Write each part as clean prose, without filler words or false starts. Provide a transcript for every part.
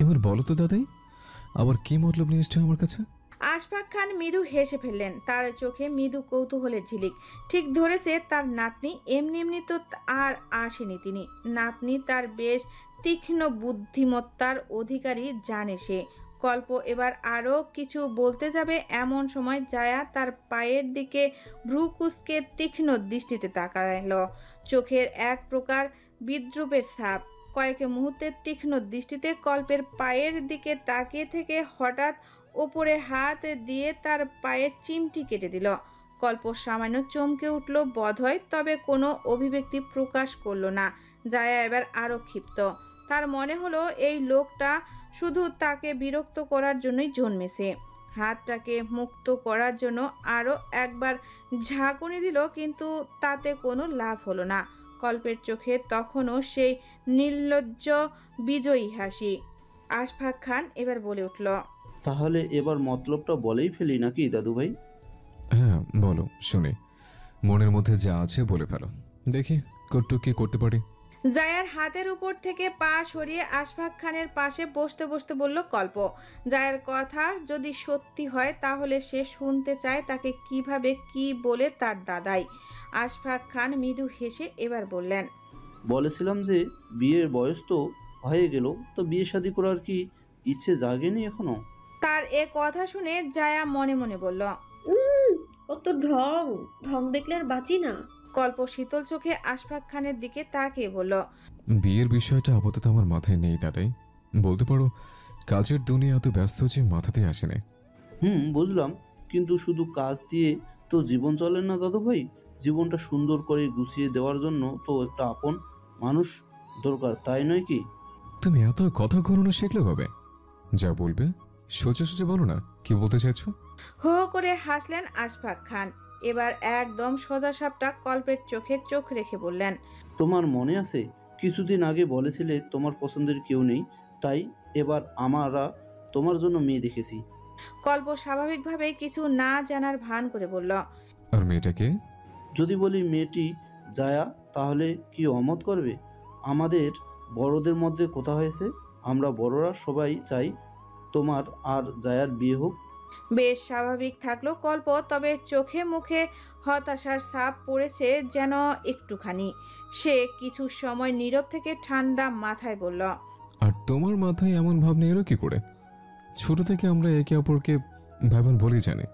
এবার বলো তো দাদাই, আবার কি মতলব নিয়ে এসছো আমার কাছে? আশফাক খান মৃদু হেসে ফেললেন, তার চোখে মৃদু কৌতূহলের ঝিলিক। ঠিক ধরেছে, তার নাতনি এমনি এমনি তো আর আসেনি তিনি। নাতনি তার বেশ তীক্ষ্ণ বুদ্ধিমত্তার অধিকারী, জানে সে। কল্প এবার আরও কিছু বলতে যাবে এমন সময় জায়া তার পায়ের দিকে ভ্রু কুঁচকে তীক্ষ্ণ দৃষ্টিতে তাকাইল। চোখের এক প্রকার বিদ্রুপের ছাপ। কয়েক মুহূর্তের তীক্ষ্ণ দৃষ্টিতে কল্পের পায়ের দিকে তাকিয়ে থেকে হঠাৎ ওপরে হাত দিয়ে তার পায়ের চিমটি কেটে দিল। কল্প সামান্য চমকে উঠল বোধহয়, তবে কোনো অভিব্যক্তি প্রকাশ করল না। জায়া এবার আরো ক্ষিপ্ত। তার মনে হলো এই লোকটা শুধু তাকে বিরক্ত করার জন্যই জন্মেছে। হাতটাকে মুক্ত করার জন্য আরো একবার ঝাঁকুনি দিল, কিন্তু তাতে কোনো লাভ হলো না। কল্পের চোখে তখনও সেই নির্লজ্জ বিজয়ী হাসি। আশফাক খান এবার বলে উঠল, তাহলে এবার মতলবটা বলেই ফেলি নাকি দাদু ভাই? হ্যাঁ বলো, শুনে। মনের মধ্যে যা আছে বলে ফেলো, দেখি কতটুকু কি করতে পারি। জায়ার হাতের উপর থেকে পা সরিয়ে আশফাক খানের পাশে বসতে বসতে বলল কল্প। জায়ার কথা যদি সত্যি হয় তাহলে সে শুনতে চায় তাকে কিভাবে কি বলে তার দাদাই। আশফাক খান মৃদু হেসে এবার বললেন, বলেছিলাম যে বিয়ের বয়স তো হয়ে গেল, তো বিয়ে শাদী করার কি ইচ্ছে জাগেনি এখনো? তার এ কথা শুনে জায়া মনে মনে বলল, উম কত ঢং, ঢং দেখলে আর বাঁচি না। কল্প শীতল চোখে আশফাক খানের দিকে তাকিয়ে বলল, বিয়ের বিষয়টা আপাতত আমার মাথায় নেই দাদাই। বলতে পারো কাজের দুনিয়া এত ব্যস্ত যে মাথাতে আসেনি। বুঝলাম, কিন্তু শুধু কাজ দিয়ে তো জীবন চলে না দাদু ভাই। জীবনটা সুন্দর করে গুছিয়ে দেওয়ার জন্য তো একটা আপন মানুষ দরকার, তাই নয় কি? তুমি এত কথা ঘুরানো শিখলে কবে? যা বলবে সোজা সোজা বলো না, কি বলতে চাইছো? হো হো করে হাসলেন আশফাক খান। এবার একদম সোজা সাপটা কল্পের চোখে চোখ রেখে বললেন, তোমার মনে আছে কিছুদিন আগে বলেছিলে তোমার পছন্দের কেউ নেই, তাই এবার আমরা তোমার জন্য মেয়ে দেখেছি। কল্প স্বাভাবিকভাবেই কিছু না জানার ভান করে বলল, আর মেয়েটাকে? যদি বলি মেয়েটি জায়া, তাহলে কি অমত করবে? আমাদের বড়দের মধ্যে কথা হয়েছে, আমরা বড়রা সবাই চাই তোমার আর জায়ার বিয়ে হোক। বেশ স্বাভাবিক থাকলো কল্প, তবে চোখে মুখে হতাশার ছাপ পড়েছে যেন একটুখানি। সে কিছু সময় নীরব থেকে ঠান্ডা মাথায় বলল, আর তোমার মাথায় এমন ভাবনা এলো কি করে? ছোট থেকে আমরা একে অপরকে ভাইবোন বলেই জানি,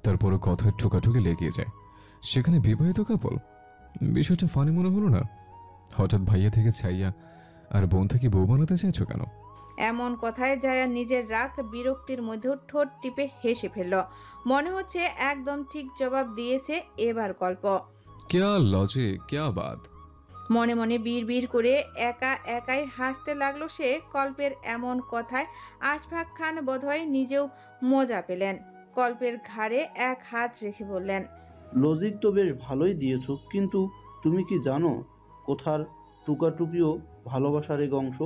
তারপরও কথায় ঠোকাঠুকি লেগে যায়। সেখানে বিবাহিত কাপল, বিষয়টা ফানি মনে হলো না? হঠাৎ ভাইয়া থেকে ছাইয়া আর বোন থেকে বউ বানাতে চাইছো কেন? এমন কথায় জায়া নিজের রাগ বিরক্তির মধ্যেও ঠোঁট টিপে হেসে ফেলল। মনে হচ্ছে একদম ঠিক জবাব দিয়েছে এবার কল্প। ক্যা লজিক, ক্যা বাত! মনে মনে বিড় করে একা একাই হাসতে লাগলো সে। কল্পের এমন কথায় আশফাক খান বোধহয় নিজেও মজা পেলেন। কল্পের ঘাড়ে এক হাত রেখে বললেন, লজিক তো বেশ ভালোই দিয়েছো, কিন্তু তুমি কি জানো কোথার টুকাটুকিও ভালোবাসার এক অংশ?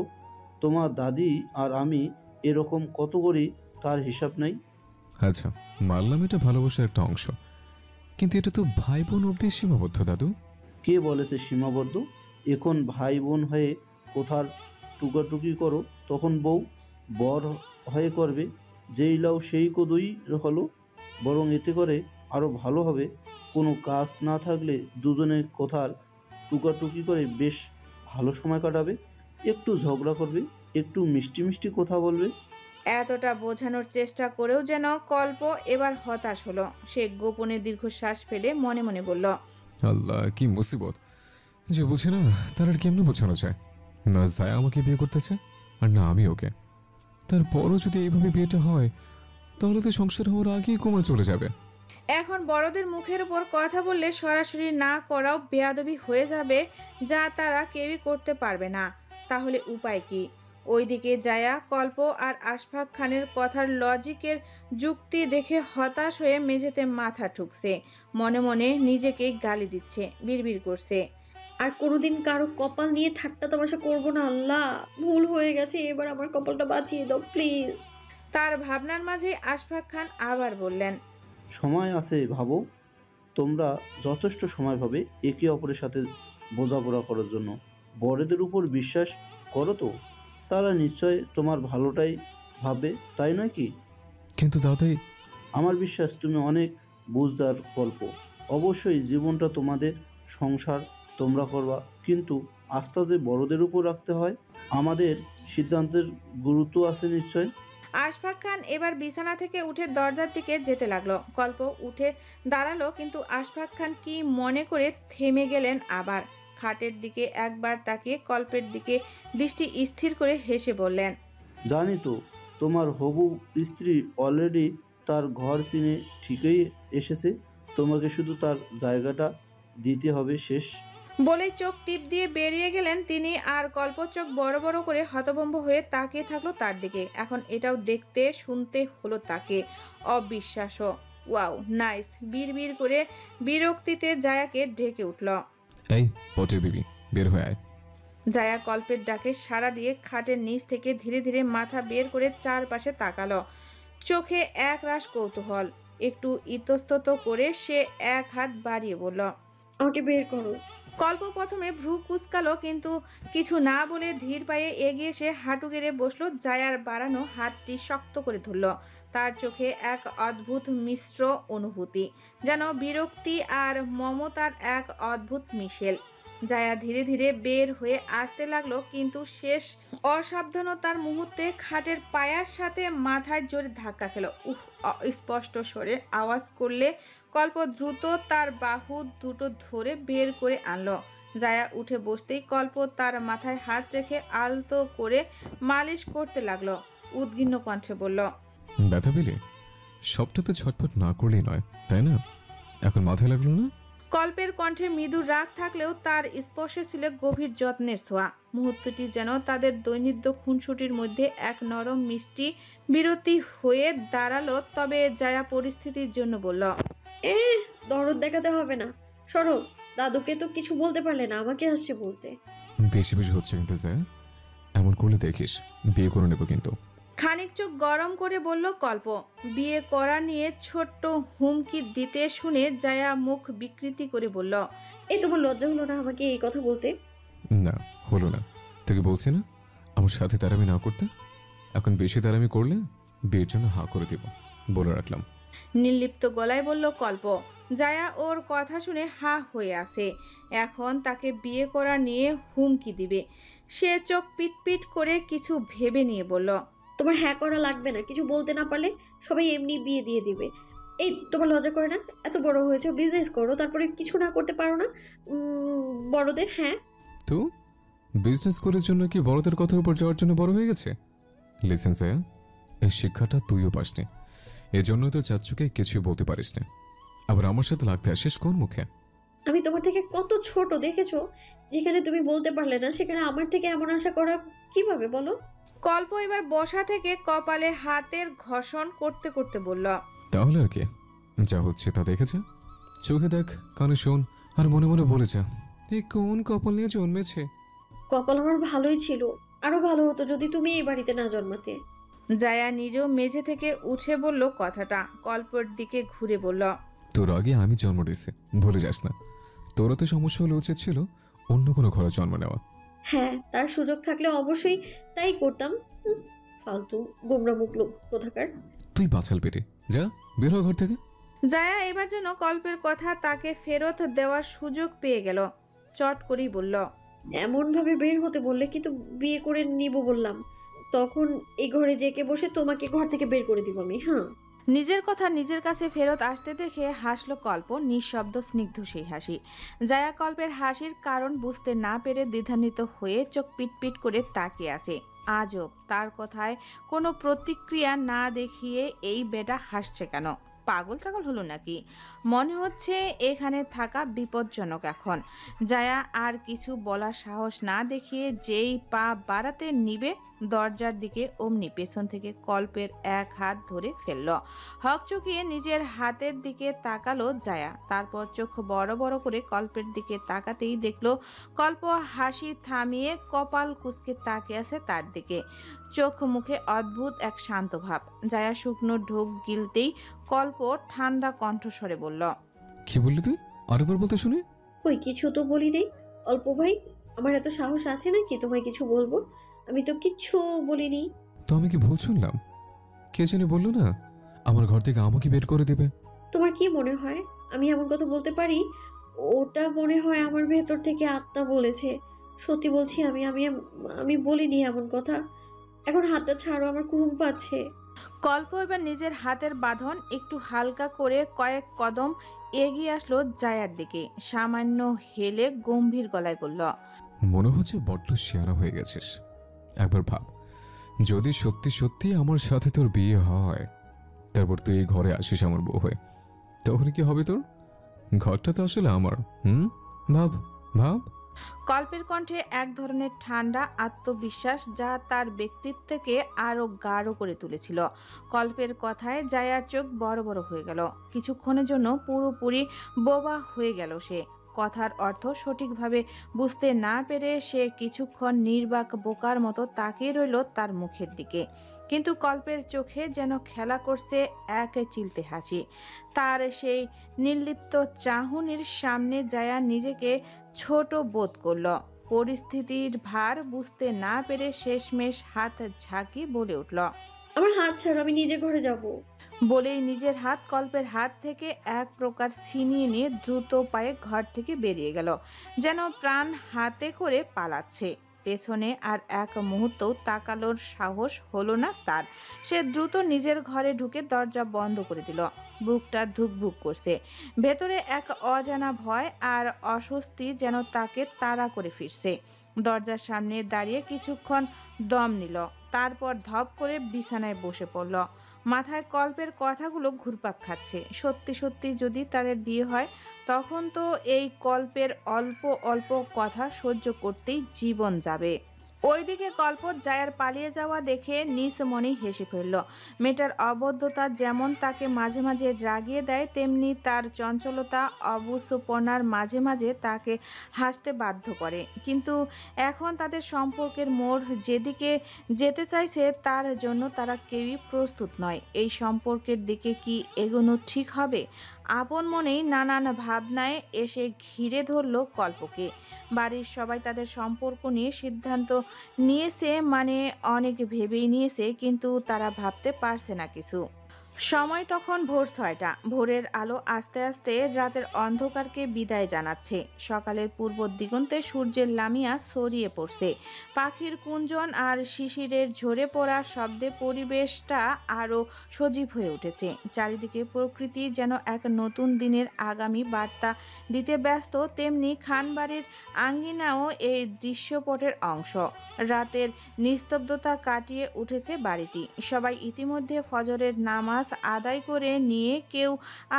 তোমার দাদি আর আমি এরকম কত করি তার হিসাব নাই। আচ্ছা, মানলাম এটা ভালোবাসার একটা অংশ, কিন্তু এটা তো ভাই বোন অব্দি সীমাবদ্ধ দাদু। কে বলেছে সীমাবদ্ধ? এখন ভাই বোন হয়ে কোথার টুকাটুকি করো, তখন বউ বর হয়ে করবে, যেই লাউ সেই কদুই হলো। বরং এতে করে আরও ভালো হবে, কোনো কাজ না থাকলে দুজনে কোথার টুকাটুকি করে বেশ ভালো সময় কাটাবে, একটু ঝগড়া করবে, একটু মিষ্টি মিষ্টি কথা বলবে। এতটা বোঝানোর চেষ্টা করেও যেন কল্প এবার হতাশ হলো। সে গোপনে দীর্ঘশ্বাস ফেলে মনে মনে বলল, আল্লাহ কি মুসিবত! যে বুঝে না তার আর কেমনে বোঝানো যায়? না যায় আমাকে বিয়ে করতেছে, আর না আমি ওকে। তারপরও যদি এইভাবে বিয়েটা হয় তাহলে তো সংসার হওয়ার আগেই কমে চলে যাবে। এখন বড়দের মুখের উপর কথা বললে সরাসরি না করাও বেয়াদবি হয়ে যাবে, যা তারা কেউই করতে পারবে না। তাহলে উপায় কি? ওইদিকে জায়া কল্প আর আশফাক খানের কথার লজিকের যুক্তি দেখে হতাশ হয়ে মেঝেতে মাথা ঠুকছে। মনে মনে নিজেকেই গালি দিচ্ছে, বিড়বিড় করছে, আর কোনোদিন কারো কপাল নিয়ে ঠাট্টা তামাশা করবো না আল্লাহ। ভুল হয়ে গেছে, এবার আমার কপালটা বাঁচিয়ে দাও প্লিজ। তার ভাবনার মাঝে আশফাক খান আবার বললেন, সময় আছে ভাবো, তোমরা যথেষ্ট সময় পাবে একে অপরের সাথে বোঝাপড়া করার জন্য। বড়দের উপর বিশ্বাস করো তো। তারা নিশ্চয় তোমার ভালোটাই ভাববে, তাই নয় কি? কিন্তু দাদাই, আমার বিশ্বাস তুমি অনেক বুঝদার গল্প। অবশ্যই জীবনটা তোমাদের, সংসার তোমরা করবা, কিন্তু আস্থা যে বড়দের উপর রাখতে হয়। আমাদের সিদ্ধান্তের গুরুত্ব আছে নিশ্চয়। আশফাক খান এবার বিছানা থেকে উঠে দরজার দিকে যেতে লাগলো। কল্প উঠে দাঁড়ালো, কিন্তু আশফাক খান কি মনে করে থেমে গেলেন। আবার খাটের দিকে একবার তাকিয়ে কল্পের দিকে দৃষ্টি স্থির করে হেসে বললেন, জানি তো তোমার হবু স্ত্রী অলরেডি তার ঘর চিনে ঠিকই এসেছে, তোমাকে শুধু তার জায়গাটা দিতে হবে, শেষ। বলেই চোখ টিপ দিয়ে বেরিয়ে গেলেন তিনি। আর কল্প চোখ বড় বড় করে হতভম্ব হয়ে তাকিয়ে থাকলো তার দিকে। এখন এটাও দেখতে শুনতে হলো তাকে। অবিশ্বাস্য। Wow, nice. বিড়বিড় করে বিরক্তিতে জায়াকে ডেকে উঠল। এই পটের বিবি, বের হয়ে আয়। জায়া কল্পের ডাকে সাড়া দিয়ে খাটের নিচ থেকে ধীরে ধীরে মাথা বের করে চারপাশে তাকালো। চোখে এক রাশ কৌতূহল। একটু ইতস্তত করে সে এক হাত বাড়িয়ে বলল, আমাকে বের করো। কল্প প্রথমে ভ্রু কুঁচকালো, কিন্তু কিছু না বলে ধীর পায়ে এগিয়ে এসে হাঁটু গেড়ে বসলো। জায়ার বাড়ানো হাতটি শক্ত করে ধরল। তার চোখে এক অদ্ভুত মিশ্র অনুভূতি, যেন বিরক্তি আর মমতার এক অদ্ভুত মিশেল। জায়া ধীরে ধীরে বের হয়ে আসতে লাগলো, কিন্তু শেষ অসাবধানতার মুহূর্তে খাটের পায়ার সাথে মাথায় জোরে ধাক্কা খেল। স্পষ্ট স্বরে আওয়াজ করলে কল্প দ্রুত তার বাহু দুটো ধরে বের করে আনলো। জায়া উঠে বসতেই কল্প তার মাথায় হাত রেখে আলতো করে মালিশ করতে লাগলো। উদ্গিন্ন কণ্ঠে বলল, ব্যথা পেলে? সবটা তো ছটফট না করলেই নয়, তাই না? এখন মাথায় লাগলো না? কল্পের কণ্ঠে মৃদু রাগ থাকলেও তার স্পর্শে ছিল গভীর যত্নের ছোঁয়া। মুহূর্তটি যেন তাদের দৈনিত্য খুনসুটির মধ্যে এক নরম মিষ্টি বিরতি হয়ে দাঁড়ালো। তবে জায়া পরিস্থিতির জন্য বলল, দরদ দেখাতে হবে না, সরো। দাদুকে তো কিছু বলতে পারলে না, আমাকে আসছে বলতে। বেশি বেশি হচ্ছে কিন্তু স্যার, এমন করলে দেখিস বিয়ে করে নেব কিন্তু। খানিক চোখ গরম করে বলল কল্প। বিয়ে করা নিয়ে ছোট্ট হুমকি দিতে শুনে জায়া মুখ বিকৃতি করে বলল, এই তোমার লজ্জা হলো না আমাকে এই কথা বলতে? না, হলো না। তোকে বলছি না আমার সাথে তারামি না করতে। এখন বেশি তারামি করলে বিয়ের জন্য হা করে দিব, বলে রাখলাম। নির্লিপ্ত গলায় বলল কল্প। জায়া ওর কথা শুনে হা হয়ে আছে। এখন তাকে বিয়ে করা নিয়ে হুমকি দিবে। সে চোখ পিটপিট করে কিছু ভেবে নিয়ে বলল, তোমার হ্যাঁ করা লাগবে না, কিছু বলতে না পারলে সবাই এমনি বিয়ে দিয়ে দিবে। এই তোমার লজ্জা করে না? এত বড় হয়েছে, বিজনেস করো, তারপরে কিছু না করতে পারো না? বড়দের হ্যাঁ। তো বিজনেস করার জন্য কি বড়দের কথার উপর যাওয়ার জন্য বড় হয়ে গেছে? লিসেন স্যার, এই শিক্ষাটা তুইও পাসনি, এজন্য তো চাচ্চুকে কিছুই বলতে পারিস না। আবার আমার সাথে লাগতে আসিস কোন মুখে? আমি তোমার থেকে কত ছোট দেখেছো? যেখানে তুমি বলতে পারলে না সেখানে আমার থেকে এমন আশা করা কিভাবে বলো? কল্প এবার বসা থেকে কপালে হাতের ঘষণ করতে করতে বলল, তাহলে আর কি, যা হচ্ছে তা দেখেছে। চোখে দেখ, কানে শোন, আর মনে মনে বলে যা, এই কোন কপাল নিয়ে জন্মেছে। কপাল আমার ভালোই ছিল, আরো ভালো হতো যদি তুমি এই বাড়িতে না জন্মাতে। জায়া নিজেও মেঝে থেকে উঠে বলল কথাটা। কল্পর দিকে ঘুরে বলল, তোর আগে আমি জন্ম দিয়েছি, ভুলে যাস না। তোরও তো সমস্যা হলে উচিত ছিল অন্য কোনো ঘরে জন্ম নেওয়া। হ্যাঁ, তার সুযোগ থাকলে অবশ্যই তাই করতাম। ফালতু গোমরা মুখ লোক কোথাকার। তুই বাছাল পেটে যা, বের হ ঘর থেকে। জায়া এবার যেন কল্পের কথা তাকে ফেরত দেওয়ার সুযোগ পেয়ে গেল। চট করেই বলল, এমন ভাবে বের হতে বললে কিন্তু বিয়ে করে নিব বললাম, তখন এই ঘরে জেকে বসে তোমাকে ঘর থেকে বের করে দিব আমি। হ্যাঁ, নিজের কথা নিজের কাছে ফেরত আসতে দেখে হাসলো কল্প, নিঃশব্দ স্নিগ্ধ সেই হাসি। জায়া কল্পের হাসির কারণ বুঝতে না পেরে দ্বিধান্বিত হয়ে চোখ পিটপিট করে তাকিয়ে আছে। আজব, তার কথায় কোনো প্রতিক্রিয়া না দেখিয়ে এই বেটা হাসছে কেন? পাগল টাগল হলো নাকি? মনে হচ্ছে এখানে থাকা বিপজ্জনক এখন। জায়া আর কিছু বলার সাহস না দেখিয়ে যেই পা বাড়াতে নিবে দরজার দিকে, অমনি পেছন থেকে কল্পের এক হাত ধরে ফেলল। হকচকিয়ে নিজের হাতের দিকে তাকালো জায়া। তারপর চোখ বড় বড় করে কল্পের দিকে তাকাতেই দেখলো কল্প হাসি থামিয়ে কপাল কুঁচকে তাকিয়ে আছে তার দিকে। চোখ মুখে অদ্ভুত এক শান্ত ভাব। জায়া শুকনো ঢোক গিলতেই কল্প ঠান্ডা কণ্ঠস্বরে বলল, কি বললি তুই? আরেকবার বলতে শুনি। ওই কিছু তো বলি নেই। অল্প ভাই, আমার এত সাহস আছে নাকি তোমায় কিছু বলবো? আমি তো কিচ্ছু বলিনি। তো আমি কি ভুল শুনলাম? কে জানি বললো না আমার ঘর থেকে আমাকে বের করে দেবে। তোমার কি মনে হয় আমি এমন কথা বলতে পারি? ওটা মনে হয় আমার ভেতর থেকে আত্মা বলেছে। সত্যি বলছি, আমি আমি আমি বলিনি এমন কথা। এখন হাতটা ছাড়ো, আমার ঘুম পাচ্ছে। কল্প এবার নিজের হাতের বাঁধন একটু হালকা করে কয়েক কদম এগিয়ে আসলো জায়ার দিকে। সামান্য হেলে গম্ভীর গলায় বলল, মনে হচ্ছে বড্ড শিয়ানা হয়ে গেছিস। একবার ভাব, যদি সত্যি সত্যি আমার সাথে তোর বিয়ে হয়, তারপর তুই এই ঘরে আসিস আমার বউ হয়ে, তখন কি হবে তোর? ঘরটা তো আসলে আমার। ভাব ভাব। কল্পের কণ্ঠে এক ধরনের ঠান্ডা আত্মবিশ্বাস যা তার ব্যক্তিত্বকে আরো গাঢ় করে তুলেছিল। কল্পের কথায় জায়ার চোখ বড় বড় হয়ে গেল। কিছুক্ষণের জন্য পুরোপুরি বোবা হয়ে গেল সে। কথার অর্থ সঠিকভাবে বুঝতে না পেরে সে কিছুক্ষণ নির্বাক বোকার মতো তাকিয়ে রইল তার মুখের দিকে। কিন্তু কল্পের চোখে যেন খেলা করছে এক চিলতে হাসি। তার সেই নির্লিপ্ত চাহনির সামনে জায়া নিজেকে ছোট বোধ করল। পরিস্থিতির ভার বুঝতে না পেরে শেষমেশ হাত ঝাঁকি বলে উঠল, আমার হাত ছাড়ো, আমি নিজে ঘরে যাব। বলেই নিজের হাত কল্পের হাত থেকে এক প্রকার ছিনিয়ে নিয়ে দ্রুত পায়ে ঘর থেকে বেরিয়ে গেল, যেন প্রাণ হাতে করে পালাচ্ছে। পেছনে আর এক মুহূর্তও তাকানোর সাহস হলো না তার। সে দ্রুত নিজের ঘরে ঢুকে দরজা বন্ধ করে দিল। বুকটা ধুকভুক করছে। ভেতরে এক অজানা ভয় আর অস্বস্তি যেন তাকে তাড়া করে ফিরছে। দরজার সামনে দাঁড়িয়ে কিছুক্ষণ দম নিল, তারপর ধপ করে বিছানায় বসে পড়ল। মাথায় কল্পের কথাগুলো ঘুরপাক খাচ্ছে। সত্যি সত্যি যদি তাদের বিয়ে হয়, তখন তো এই কল্পের অল্প অল্প কথা সহ্য করতেই জীবন যাবে। ওইদিকে কল্প জায়ার পালিয়ে যাওয়া দেখে নিজ মনেই হেসে ফেলল। মেয়েটার অবদ্ধতা যেমন তাকে মাঝে মাঝে রাগিয়ে দেয়, তেমনি তার চঞ্চলতা অবুঝপনার মাঝে মাঝে তাকে হাসতে বাধ্য করে। কিন্তু এখন তাদের সম্পর্কের মোড় যেদিকে যেতে চাইছে, তার জন্য তারা কেউই প্রস্তুত নয়। এই সম্পর্কের দিকে কি এগোনো ঠিক হবে? আপন মনেই নানান ভাবনায় এসে ঘিরে ধরল কল্পকে। বাড়ির সবাই তাদের সম্পর্ক নিয়ে সিদ্ধান্ত নিয়েছে, মানে অনেক ভেবেই নিয়েছে, কিন্তু তারা ভাবতে পারছে না কিছু। সময় তখন ভোর ৬টা। ভোরের আলো আস্তে আস্তে রাতের অন্ধকারকে বিদায় জানাচ্ছে। সকালের পূর্ব দিগন্তে সূর্যের লামিয়া ছড়িয়ে পড়ছে। পাখির কুঞ্জন আর শিশিরের ঝরে পড়া শব্দে পরিবেশটা আরও সজীব হয়ে উঠেছে। চারিদিকে প্রকৃতি যেন এক নতুন দিনের আগামী বার্তা দিতে ব্যস্ত, তেমনি খানবাড়ির আঙ্গিনাও এই দৃশ্যপটের অংশ। রাতের নিস্তব্ধতা কাটিয়ে উঠেছে বাড়িটি। সবাই ইতিমধ্যে ফজরের নামাজ আদায় করে নিয়ে কেউ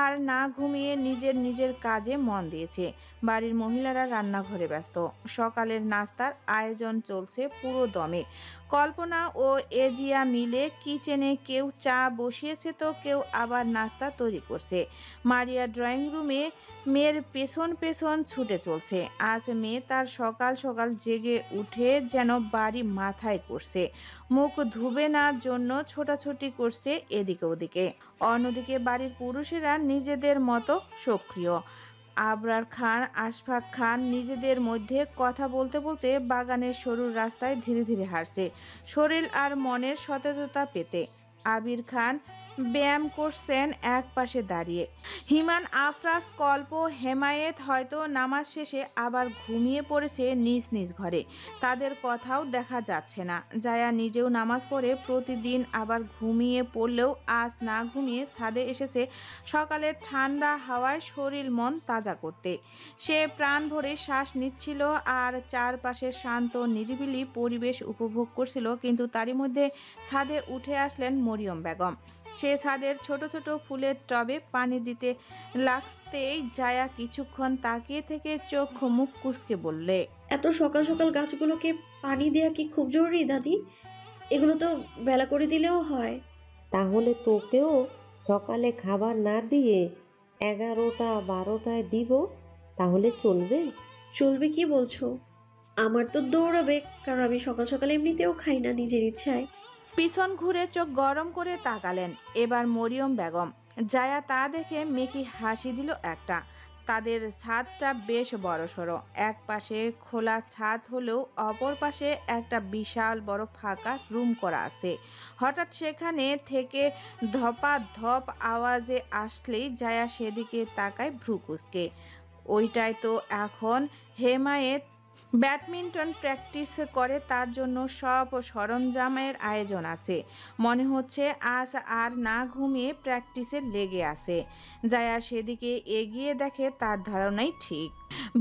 আর না ঘুমিয়ে নিজের নিজের কাজে মন দিয়েছে। বাড়ির মহিলারা রান্নাঘরে ব্যস্ত। সকালের নাস্তার আয়োজন চলছে পুরো দমে। কল্পনা ও এজিয়া মিলে কিচেনে কেউ চা বসিয়েছে, তো কেউ আবার নাস্তা তৈরি করছে। মারিয়া ড্রয়িং রুমে মেয়ের পেছন পেছন ছুটে চলছে। আজ মেয়ে তার সকাল সকাল জেগে উঠে যেন বাড়ি মাথায় করছে। মুখ ধুবে না জন্য ছোটাছুটি করছে এদিকে ওদিকে। অন্যদিকে বাড়ির পুরুষেরা নিজেদের মতো সক্রিয়। আবরার খান, আশফাক খান নিজেদের মধ্যে কথা বলতে বলতে বাগানের সরু রাস্তায় ধীরে ধীরে হাঁটছে, শরীর আর মনের সতেজতা পেতে। আবির খান ব্যায়াম করছেন এক পাশে দাঁড়িয়ে। হিমান, আফরাজ, কল্প, হেমায়েত হয়তো নামাজ শেষে আবার ঘুমিয়ে পড়েছে নিজ নিজ ঘরে। তাদের কথাও দেখা যাচ্ছে না। জায়া নিজেও নামাজ পড়ে প্রতিদিন আবার ঘুমিয়ে পড়লেও আজ না ঘুমিয়ে ছাদে এসেছে সকালের ঠান্ডা হাওয়ায় শরীর মন তাজা করতে। সে প্রাণ ভরে শ্বাস নিচ্ছিল আর চারপাশের শান্ত নিরিবিলি পরিবেশ উপভোগ করছিল। কিন্তু তারই মধ্যে ছাদে উঠে আসলেন মরিয়ম বেগম। সে ছাদের ছোট ছোট ফুলের টবে পানি দিতে লাগতেই জায়া কিছুক্ষণ তাকিয়ে থেকে চোখ মুখ কুঁচকে বললে, এত সকাল সকাল গাছগুলোকে পানি দেয়া কি খুব জরুরি দাদি? এগুলো তো বেলা করে দিলেও হয়। তাহলে তোকেও সকালে খাবার না দিয়ে 11টা 12টায় দিব, তাহলে চলবে? চলবে কি বলছো? আমার তো দৌড়াবে, কারণ আমি সকাল সকাল এমনিতেও খাই না নিজের ইচ্ছায়। পিছন ঘুরে চোখ গরম করে তাকালেন এবার মরিয়ম বেগম। জায়া তা দেখে মেকি হাসি দিল একটা। তাদের ছাদটা বেশ বড়সড়। এক পাশে খোলা ছাদ হলেও অপর পাশে একটা বিশাল বড় ফাঁকা রুম করা আছে। হঠাৎ সেখানে থেকে ধপাধপ আওয়াজে আসলেই জায়া সেদিকে তাকায় ভ্রু কুঁচকে। ওইটাই তো এখন হেমায়েত ব্যাডমিন্টন প্র্যাকটিস করে, তার জন্য সব সরঞ্জামের আয়োজন আছে। মনে হচ্ছে আজ আর না ঘুমিয়ে প্র্যাকটিসে লেগে আছে। জায়া সেদিকে এগিয়ে দেখে, তার ধারণাই ঠিক।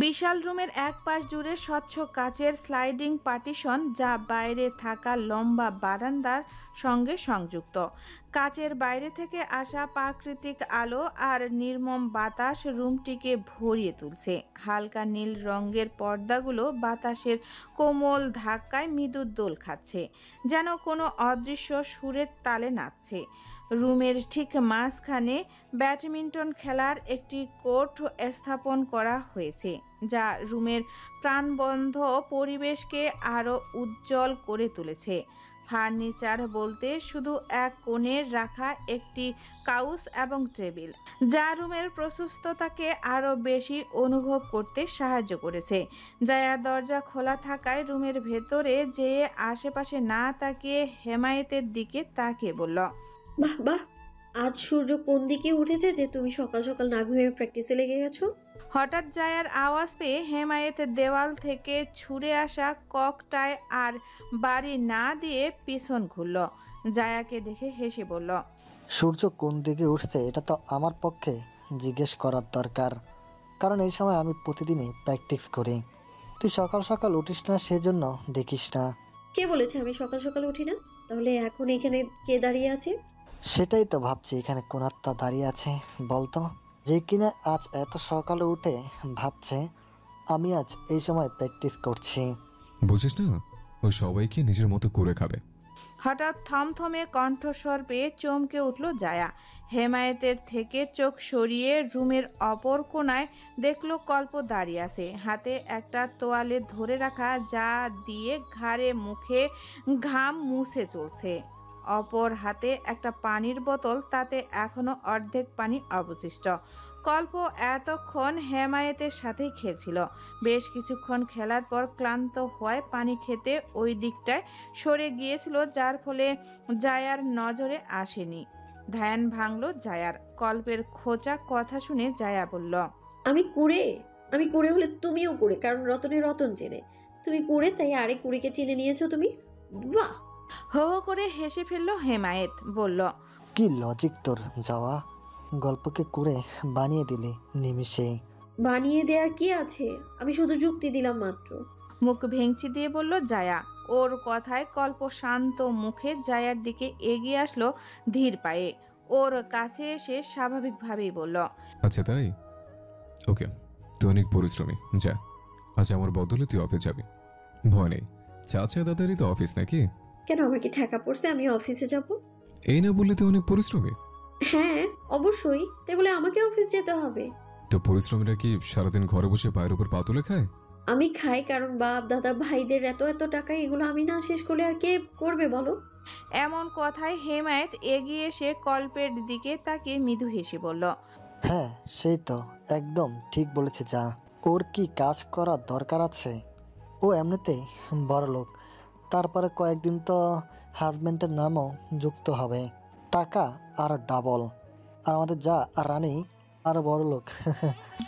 বিশাল রুমের এক পাশ জুড়ে স্বচ্ছ কাচের স্লাইডিং পার্টিশন, যা বাইরে থাকা লম্বা বারান্দার সঙ্গে সংযুক্ত। কাচের বাইরে থেকে আসা প্রাকৃতিক আলো আর নির্মম বাতাস রুমটিকে ভরিয়ে তুলছে। হালকা নীল রঙের পর্দাগুলো বাতাসের কোমল ধাক্কায় মৃদু দোল খাচ্ছে, যেন কোনো অদৃশ্য সুরের তালে নাচছে। রুমের ঠিক মাঝখানে ব্যাডমিন্টন খেলার একটি কোর্ট স্থাপন করা হয়েছে, যা রুমের প্রাণবন্ধ পরিবেশকে আরও উজ্জ্বল করে তুলেছে। ফার্নিচার বলতে শুধু এক কোণে রাখা একটি কাউচ এবং টেবিল, যা রুমের প্রশস্ততাকে আরও বেশি অনুভব করতে সাহায্য করেছে। জায়া দরজা খোলা থাকায় রুমের ভেতরে যেয়ে আশেপাশে না তাকিয়ে হেমায়েতের দিকে তাকিয়ে বলল, বাহ বাহ, আজ সূর্য কোন দিকে উঠেছে যে তুমি সকাল সকাল না ঘুমিয়ে প্র্যাকটিসে লেগে গেছো? হঠাৎ জায়ার আওয়াজ পেয়ে হেমায়েত দেওয়াল থেকে ছুঁড়ে আসা ককটায় আর বাড়ি না দিয়ে পিছন ঘুরল। জায়াকে দেখে হেসে বলল, সূর্য কোন দিকে উঠছে এটা তো আমার পক্ষে জিজ্ঞেস করার দরকার, কারণ এই সময় আমি প্রতিদিনই প্র্যাকটিস করি। তুই সকাল সকাল উঠিস না সেজন্য দেখিস না। কে বলেছে আমি সকাল সকাল উঠি না? তাহলে এখন এখানে কে দাঁড়িয়ে আছে? সেটাই তো ভাবছি, এখানে কোন আত্মা দাঁড়িয়ে আছে বলতো, যে কিনা আজ এত সকালে উঠে ভাবছে আমি আজ এই সময় প্র্যাকটিস করছি। বুঝিস না, ও সবাইকে নিজের মতো করে খাবে। হঠাৎ থমথমে কণ্ঠস্বর পেয়ে চমকে উঠল জায়া। হেমায়েতের থেকে চোখ সরিয়ে রুমের অপর কোণায় দেখল কল্প দাঁড়িয়ে আছে, হাতে একটা তোয়ালে ধরে রাখা, যা দিয়ে ঘাড়ে মুখে ঘাম মুছে চলছে। অপর হাতে একটা পানির বোতল, তাতে এখনো অর্ধেক পানি অবশিষ্ট। কল্প এতক্ষণ হেমায়েতের সাথেই খেলছিল। বেশ কিছুক্ষণ খেলার পর ক্লান্ত হওয়ায় পানি খেতে ওই দিকটায় সরে গিয়েছিল, যার ফলে জায়ার নজরে আসেনি। ধ্যান ভাঙল জায়ার। কল্পের খোঁচা কথা শুনে জায়া বলল, আমি কুড়ে হলে তুমিও কুড়ে, কারণ রতনের রতন চেনে। তুমি কুড়ে, তাই আরে কুড়িকে চিনে নিয়েছো তুমি। বাহ! হো হো করে হেসে ফেলল হেমায়েত, বলল, কি লজিক তোর যাওয়া, গল্পকে করে বানিয়ে দিলি নিমিষে। বানিয়ে দেওয়ার কি আছে? আমি শুধু যুক্তি দিলাম মাত্র। মুখ ভেঙচি দিয়ে বলল জায়া। ওর কথায় কল্প শান্ত মুখে জায়ার দিকে এগিয়ে আসলো ধীর পায়ে। ওর কাছে এসে স্বাভাবিকভাবেই বলল, আচ্ছা তাই, ওকে, তুই অনেক পরিশ্রমী, যা আজ আমার বদলে তুই অফিস যাবি। ভয় নেই, চাচা দাদারই তো অফিস নাকি? কেন, আমার কি ঠেকা পড়ছে আমি অফিসে যাব? এই না বললে তুই অনেক পরিশ্রমী। হ্যাঁ অবশ্যই, তাই বলে আমাকে অফিস যেতে হবে? তো পরিশ্রমীরা কি সারাদিন ঘরে বসে পায়ের উপর পা তুলে খায়? আমি খাই কারণ বাপ দাদা ভাইদের এত এত টাকা, এগুলো আমি না শেষ করলে আর কে করবে বলো? এমন কথায় হেমায়েত এগিয়ে এসে কল্পের দিকে তাকিয়ে মৃদু হেসে বলল, হ্যাঁ সেই তো, একদম ঠিক বলেছে। যা, ওর কি কাজ করার দরকার আছে? ও এমনিতেই বড়লোক, তারপরে কয়েকদিন তো হাজব্যান্ডের নামও যুক্ত হবে, টাকা আর ডাবল। আর আমাদের যা আর রানী আরো বড়লোক।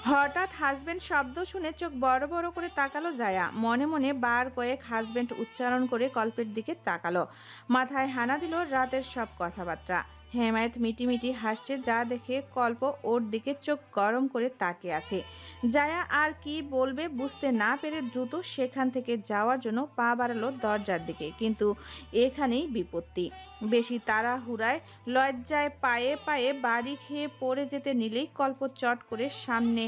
হঠাৎ হাজবেন্ড শব্দ শুনে চোখ বড় বড় করে তাকালো জায়া। মনে মনে বার কয়েক হাজবেন্ড উচ্চারণ করে কল্পের দিকে তাকালো। মাথায় হানা দিল রাতের সব কথাবার্তা। হেমায়েত মিটিমিটি হাসছে, যা দেখে কল্প ওর দিকে চোখ গরম করে তাকিয়ে আছে। জায়া আর কি বলবে বুঝতে না পেরে দ্রুত সেখান থেকে যাওয়ার জন্য পা বাড়ালো দরজার দিকে, কিন্তু এখানেই বিপত্তি। বেশি তাড়াহুড়ায় লজ্জায় পায়ে পায়ে বাড়ি খেয়ে পড়ে যেতে নিলেই কল্প চট করে সামনে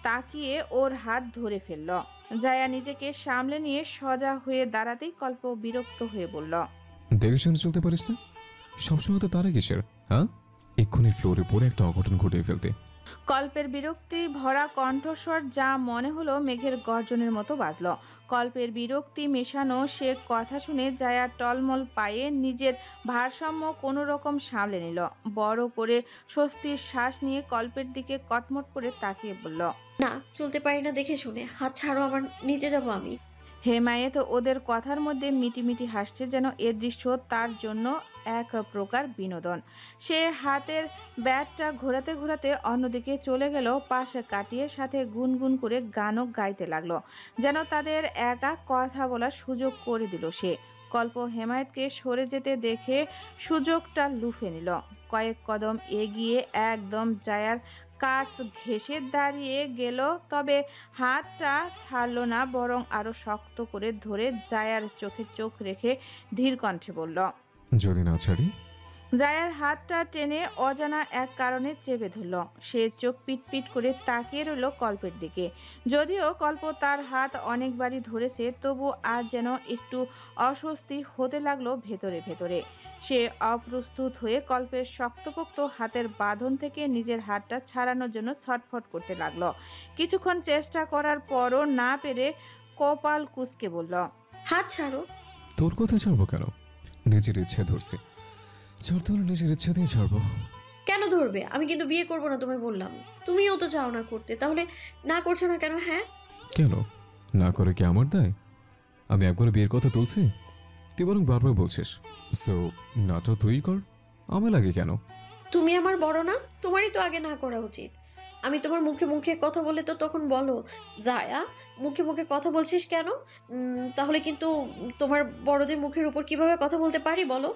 তাকিয়ে ওর হাত ধরে ফেলল। জায়া নিজেকে সামলে নিয়ে সোজা হয়ে দাঁড়াতেই কল্প বিরক্ত হয়ে বলল, দেখে শুনে চলতে পারিস না? সবসময় তো তারা কিসের, হ্যাঁ? এক্ষুনি ফ্লোরে পড়ে একটা অঘটন ঘটিয়ে ফেলতে। কল্পের বিরক্তি ভরা কণ্ঠস্বর যা মনে হলো মেঘের গর্জনের মতো বাজল। কল্পের বিরক্তি মেশানো সে কথা শুনে জায়া টলমল পায়ে নিজের ভারসাম্য কোনো রকম সামলে নিল। বড় করে স্বস্তির শ্বাস নিয়ে কল্পের দিকে কটমট করে তাকিয়ে বলল, না, চলতে পারি না দেখে শুনে। হাত ছাড়ো আমার, নিচে যাব আমি। হেমায়েত ওদের কথার মধ্যে মিটিমিটি হাসছে, যেন এর দৃশ্য তার জন্য এক প্রকার বিনোদন। সে হাতের ব্যাটটা ঘোরাতে ঘোরাতে অন্যদিকে চলে গেল, পাশে কাটিয়ে সাথে গুনগুন করে গানও গাইতে লাগলো, যেন তাদের একা কথা বলার সুযোগ করে দিল সে। কল্প হেমায়েতকে সরে যেতে দেখে সুযোগটা লুফে নিল। কয়েক কদম এগিয়ে একদম জায়ার কাছ ঘেঁষে দাঁড়িয়ে গেল, তবে হাতটা ছাড়ল না, বরং আরো শক্ত করে ধরে জায়ার চোখে চোখ রেখে ধীর কণ্ঠে বলল, যদি না ছাড়ি? জায়ার হাতটা টেনে অজানা এক কারণে চেপে ধরল। সে চোখ পিটপিট করে তাকিয়ে রইল কল্পের দিকে। যদিও কল্প তার হাত অনেকবারই ধরেছে, তবু আজ যেন একটু অস্বস্তি হতে লাগলো ভেতরে ভেতরে। সে অপ্রস্তুত হয়ে কল্পের শক্তপোক্ত হাতের বাঁধন থেকে নিজের হাতটা ছাড়ানোর জন্য ছটফট করতে লাগলো। কিছুক্ষণ চেষ্টা করার পরও না পেরে কপাল কুঁচকে বলল, হাত ছাড়ো। তোর কথা ছাড়বো কেন? নিজের ইচ্ছে ধরছি, ছাড়তে হলে নিজের ইচ্ছে দিয়ে ছাড়বো। কেন ধরবে? আমি কিন্তু বিয়ে করবো না, তোমায় বললাম। তুমিও তো চাও না করতে, তাহলে না করছো না কেন? হ্যাঁ, কেন না করে কি আমার দায়? আমি একবার বিয়ের কথা তুলছি, তুই বরং বারবার বলছিস। সো নাটা তুই কর, আমার লাগে কেন? তুমি আমার বড় না? তোমারই তো আগে না করা উচিত। আমি তোমার মুখে মুখে কথা বলে তো তখন বলো, জায়া মুখে মুখে কথা বলছিস কেন? তাহলে কিন্তু তোমার বড়দের মুখের উপর কিভাবে কথা বলতে পারি বলো?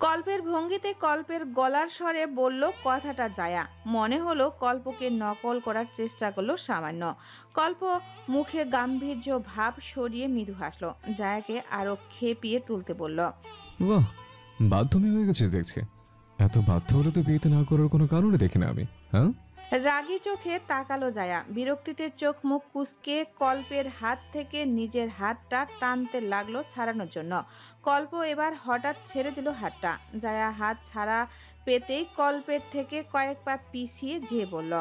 কল্পের ভঙ্গিতে কল্পের গলার স্বরে বলল কথাটা জায়া। মনে হলো কল্পকে নকল করার চেষ্টা করলো সামান্য। কল্প মুখে গাম্ভীর্য ভাব সরিয়ে মৃদু হাসলো, জায়াকে আরো খেপিয়ে তুলতে বলল, বাহ, বাধ্যমী হয়ে গেছিস দেখছি। এত বাধ্য হলে তো বিয়েতে না করার কোনো কারণে দেখি না আমি। হ্যাঁ, রাগী চোখে তাকালো জায়া। বিরক্তিতে চোখ মুখ কুঁচকে কল্পের হাত থেকে নিজের হাতটা টানতে লাগলো ছাড়ানোর জন্য। কল্প এবার হঠাৎ ছেড়ে দিল হাতটা। জায়া হাত ছাড়া পেতেই কল্পের থেকে কয়েক পা পিছিয়ে যেয়ে বলল,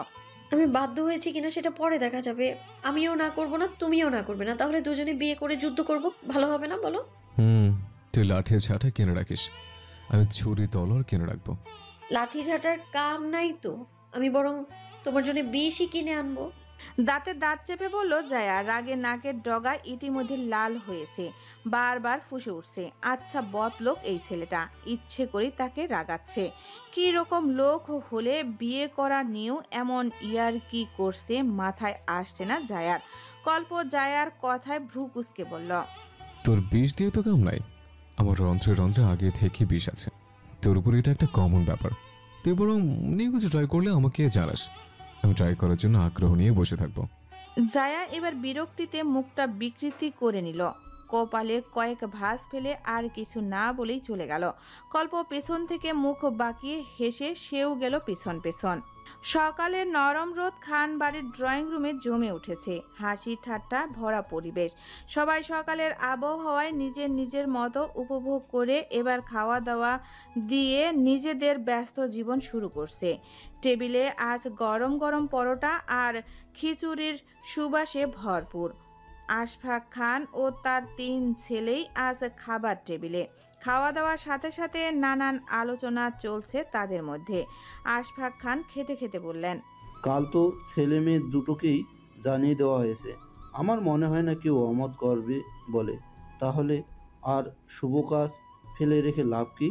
আমি বাধ্য হয়েছি কিনা সেটা পরে দেখা যাবে। আমিও না করব না, তুমিও না করবে না, তাহলে দুজনে বিয়ে করে যুদ্ধ করব, ভালো হবে না বলো? তুই লাঠি ঝাঁটা কিনে রাখিস, আমি ছুরি তলোয়ার কিনে রাখবো। লাঠি ঝাঁটার কাম নাই তো, আমি বরং তোমার জন্য বিষই কিনে আনবো। দাঁতে দাঁত চেপে বলল জায়া। রাগে নাকের ডগা ইতিমধ্যে লাল হয়েছে, বারবার ফুঁসে উঠছে। আচ্ছা বদলোক এই ছেলেটা, ইচ্ছে করি তাকে রাগাচ্ছে। কি রকম লোক হলে বিয়ে করা নিয়েও এমন ইয়ার কি করছে মাথায় আসছে না জায়ার। কল্প জায়ার কথায় ভ্রু কুঁচকে বলল, তোর বিষ দিয়ে তো কাম নাই, আমার রন্ধ্রে রন্ধ্রে আগে থেকে বিষ আছে। তোর উপর এটা একটা কমন ব্যাপার। তুই বরং নিয়ে কিছু ট্রাই করলে আমাকে জানাস, আমি ট্রাই করার জন্য আগ্রহ নিয়ে বসে থাকবো। জায়া এবার বিরক্তিতে মুখটা বিকৃতি করে নিল। কপালে কয়েক ভাঁজ ফেলে আর কিছু না বলেই চলে গেল। কল্প পেছন থেকে মুখ বাঁকিয়ে হেসে সেও গেল পেছন পেছন। সকালের নরম রোদ খান বাড়ির ড্রয়িং রুমে জমে উঠেছে। হাসি ঠাট্টা ভরা পরিবেশ। সবাই সকালের আবহাওয়ায় নিজের নিজের মতো উপভোগ করে এবার খাওয়া দাওয়া দিয়ে নিজেদের ব্যস্ত জীবন শুরু করছে। টেবিলে আজ গরম গরম পরোটা আর খিচুড়ির সুবাসে ভরপুর। আশফাক খান ও তার 3 ছেলেই আজ খাবার টেবিলে। খাওয়া দাওয়ার সাথে সাথে নানান আলোচনা চলছে তাদের মধ্যে। আশফাক খান খেতে খেতে বললেন, কাল তো ছেলে মেয়ে দুটোকেই জানিয়ে দেওয়া হয়েছে। আমার মনে হয় না কেউ অমত করবে বলে। তাহলে আর শুভ কাজ ফেলে রেখে লাভ কি?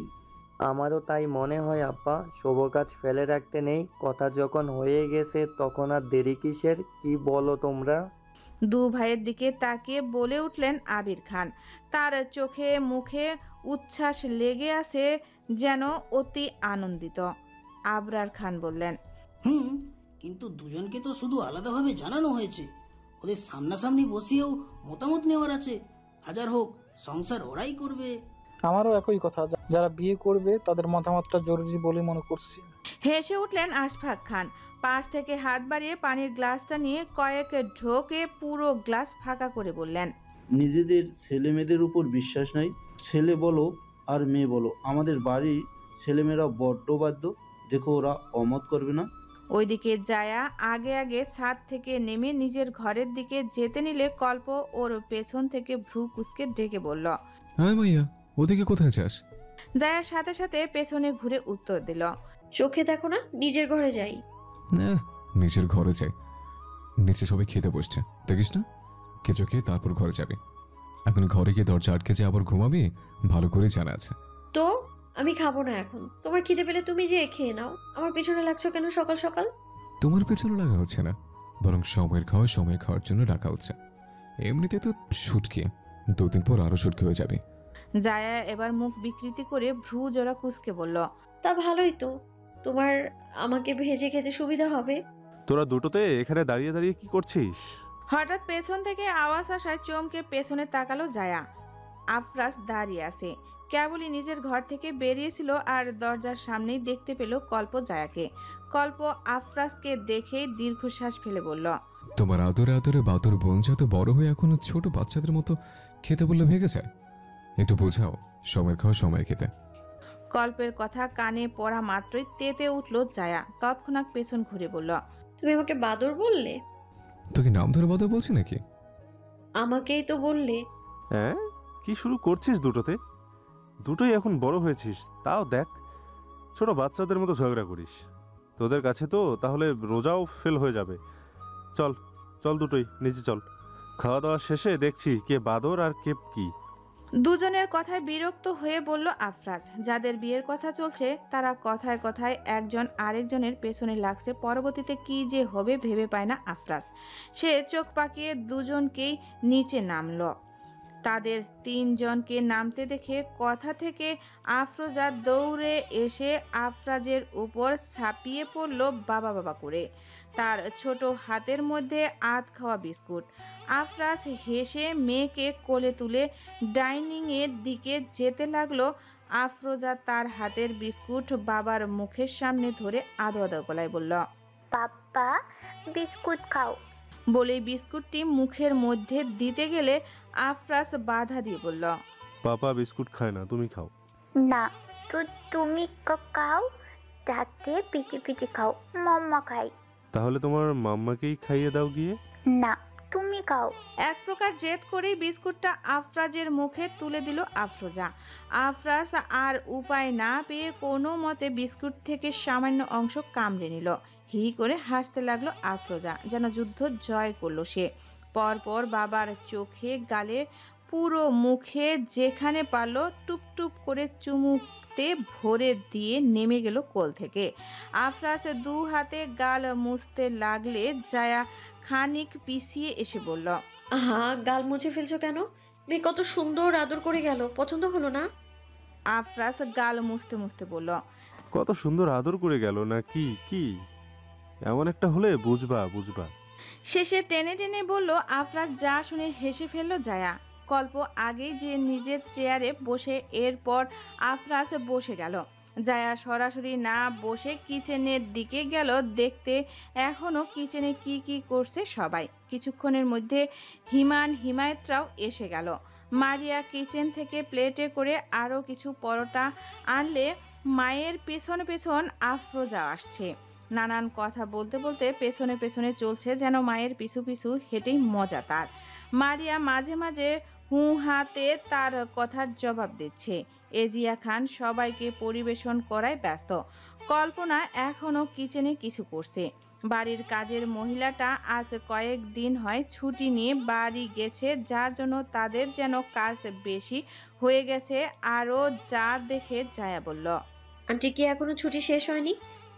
আমারও তাই মনে হয় আব্বা, শুভ কাজ ফেলে রাখতে নেই। কথা যখন হয়ে গেছে তখন আর দেরি কিসের, কি বলো তোমরা? দু ভাইয়ের দিকে তাকিয়ে বলে উঠলেন আবির খান। তার চোখে মুখে উচ্ছ্বাস লেগে আছে, যেন অতি আনন্দিত। আবরার খান বললেন, কিন্তু দুজনকে তো শুধু আলাদাভাবে জানানো হয়েছে। ওদের সামনাসামনি বসিয়েও মতামত নেওয়ার আছে। হাজার হোক সংসার ওরাই করবে। আমারও একই কথা, যারা বিয়ে করবে তাদের মতামতটা জরুরি বলে মনে করছি। হেসে উঠলেন আশফাক খান। পাশ থেকে হাত বাড়িয়ে পানির গ্লাসটা নিয়ে কয়েক ঢোকে পুরো গ্লাস ফাঁকা করে বললেন, নিজেদের ছেলে মেয়েদের উপর বিশ্বাস নাই। ছেলে বলো আর মেয়ে বলো, আমাদের বাড়ির ছেলেমেয়েরা বড্ড বাধ্য। দেখো ওরা অমত করবে না। ওইদিকে জায়া আগে আগে ছাদ থেকে নেমে নিজের ঘরের দিকে যেতে নিলে কল্প ওর পেছন থেকে ভ্রু কুঁচকে ডেকে বলল, হ্যাঁ মাইয়া, ওদিকে কোথায় যাস? জায়ার সাথে সাথে পেছনে ঘুরে উত্তর দিল, চোখে দেখো না, নিজের ঘরে যাই। নিজের ঘরে যাই? নিচে সবাই খেতে বসছে, দেখিস না? কিছু খেয়ে তারপর ঘরে যাবে। এখন ঘরে গিয়ে দরজা আটকে যে আবার ঘুমাবি, ভালো করে জানা আছে। তো আমি খাবো না এখন, তোমার খিদে পেলে তুমি যে খেয়ে নাও। আমার পেছনে লাগছো কেন সকাল সকাল? তোমার পেছনে লাগা হচ্ছে না, বরং সময়ের খাওয়ার জন্য রাখা হচ্ছে। এমনিতে তো শুটকি, 2 দিন পর আরো শুটকি হয়ে যাবে। জায়া এবার মুখ বিকৃতি করে ভ্রু জোড়া কুঁচকে বলল, তা ভালোই তো, তোমার আমাকে ভেজে খেতে সুবিধা হবে। তোরা দুটোতে এখানে দাঁড়িয়ে দাঁড়িয়ে কি করছিস? হঠাৎ পেছন থেকে আওয়াজ আসায় চমকে পেছনে তাকালো জায়া। আফরাজ দাঁড়িয়ে আছে। কেবলই নিজের ঘর থেকে বেরিয়েছিল আর দরজার সামনেই দেখতে পেল কল্প জায়াকে। কল্প আফরাজকে দেখে দীর্ঘশ্বাস ফেলে বলল, তোমার আদরে আদরে বাদুর বোন যত বড় হয়ে এখনো ছোট বাচ্চাদের মতো খেতে বললে ভেগে যায়। একটু বোঝাও, সময়ের খাওয়া সময় খেতে। কল্পের কথা কানে পড়া মাত্রই তেতে উঠল জায়া। তৎক্ষণাৎ পেছন ঘুরে বলল, তুমি আমাকে বাদর বললে? তোকে নাম ধরে বাদর বলছি নাকি? আমাকেই তো বললে। হ্যাঁ, কি শুরু করছিস দুটোতে? দুটোই এখন বড় হয়েছিস, তাও দেখ ছোট বাচ্চাদের মতো ঝগড়া করিস। তোদের কাছে তো তাহলে রোজাও ফেল হয়ে যাবে। চল চল, দুটোই নিচে চল। খাওয়া দাওয়া শেষে দেখছি কে বাদর আর কে কি। দুজনের কথায় বিরক্ত হয়ে বলল আফরাজ। যাদের বিয়ের কথা চলছে তারা কথায় কথায় একজন আরেকজনের পেছনে লাগছে। পরবর্তীতে কি যে হবে ভেবে পায় না আফরাজ। সে চোখ পাকিয়ে দুজনকেই নিচে নামল। তাদের 3 জনকে নামতে দেখে কথা থেকে আফরোজা দৌড়ে এসে আফরাজের উপর ছাপিয়ে পড়ল বাবা বাবা করে, তার ছোট হাতের মধ্যে আধ খাওয়া বিস্কুট। আফরাজ হেসে মেয়েকে কোলে তুলে ডাইনিংয়ের দিকে যেতে লাগলো। আফরোজা তার হাতের বিস্কুট বাবার মুখের সামনে ধরে আদো আদো গলায় বলল, পাপ্পা বিস্কুট খাও। বলে বিস্কুটটি মুখের মধ্যে দিতে গেলে আফরাজ বাধা দিয়ে বলল, পাপা বিস্কুট খায় না, তুমি খাও। না, তো তুমি খাও, যাতে পিটি পিটি খাও, মাম্মা খাই। তাহলে তোমার মাম্মাকেই খাইয়ে দাও গিয়ে। না, তুমি খাও। এক প্রকার জেদ করেই বিস্কুটটা আফরাজের মুখে তুলে দিল আফরোজা। আফরাজ আর উপায় না পেয়ে কোনো মতে বিস্কুট থেকে সামান্য অংশ কামড়ে নিল। হি করে হাসতে লাগলো আফরোজা, যেন যুদ্ধ জয় করলো সে। পরপর বাবার চোখে, গালে, পুরো মুখে যেখানে পারল টুপ টুপ করে চুমুকতে ভরে দিয়ে নেমে গেল কোল থেকে। আফরাজ 2 হাতে গাল মুছতে লাগলে জায়া খানিক পিছিয়ে এসে বলল, আহা, গাল মুছে ফেলছো কেন? মেয়ে কত সুন্দর আদর করে গেল, পছন্দ হলো না? আফরাজ গাল মুছতে মুছতে বলল, কত সুন্দর আদর করে গেল না কি? কি এমন একটা হলে বুঝবা। শেষে টেনে টেনে বলল আফরাজ। যা শুনে হেসে ফেলল জায়া। কল্প আগেই যে নিজের চেয়ারে বসে, এরপর আফরাজ বসে গেল। জায়া সরাসরি না বসে কিচেনের দিকে গেল দেখতে এখনো কিচেনে কি কি করছে সবাই। কিছুক্ষণের মধ্যে হিমায়তরাও এসে গেল। মারিয়া কিচেন থেকে প্লেটে করে আরও কিছু পরোটা আনলে মায়ের পেছন পেছন আফরোজা আসছে। নানান কথা বলতে বলতে পেছনে পেছনে চলছে, যেন মায়ের পিছু পিছু হেঁটেই মজা তার। মারিয়া মাঝে মাঝে হাতে তার কথার জবাব দিচ্ছে। এজিয়া খান সবাইকে পরিবেশন করায় ব্যস্ত। কল্পনা এখনও কিচেনে কিছু করছে। বাড়ির কাজের মহিলাটা আজ কয়েকদিন হয় ছুটি নিয়ে বাড়ি গেছে, যার জন্য তাদের যেন কাজ বেশি হয়ে গেছে আরও, যা দেখে জায়া বলল, আন্টি কি এখনো ছুটি শেষ হয়নি?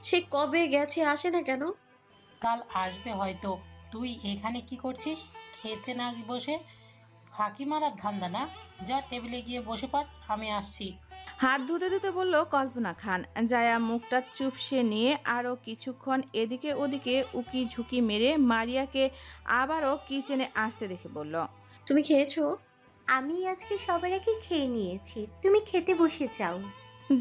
সে কবে গেছে, আসে না কেন? কাল আসবে হয়তো। তুই এখানে কি করছিস? খেতে না বসে ফাঁকি মারার ধান্দা না? যা টেবিলে গিয়ে বসে পড়, আমি আসছি। হাত ধুতে ধুতে বলল কল্পনা খান। জায়া মুখটা চুপসে নিয়ে আরও কিছুক্ষণ এদিকে ওদিকে উকি ঝুঁকি মেরে মারিয়াকে আবারও কিচেনে আসতে দেখে বলল, তুমি খেয়েছো? আমি আজকে সবার আগে খেয়ে নিয়েছি, তুমি খেতে বসে যাও।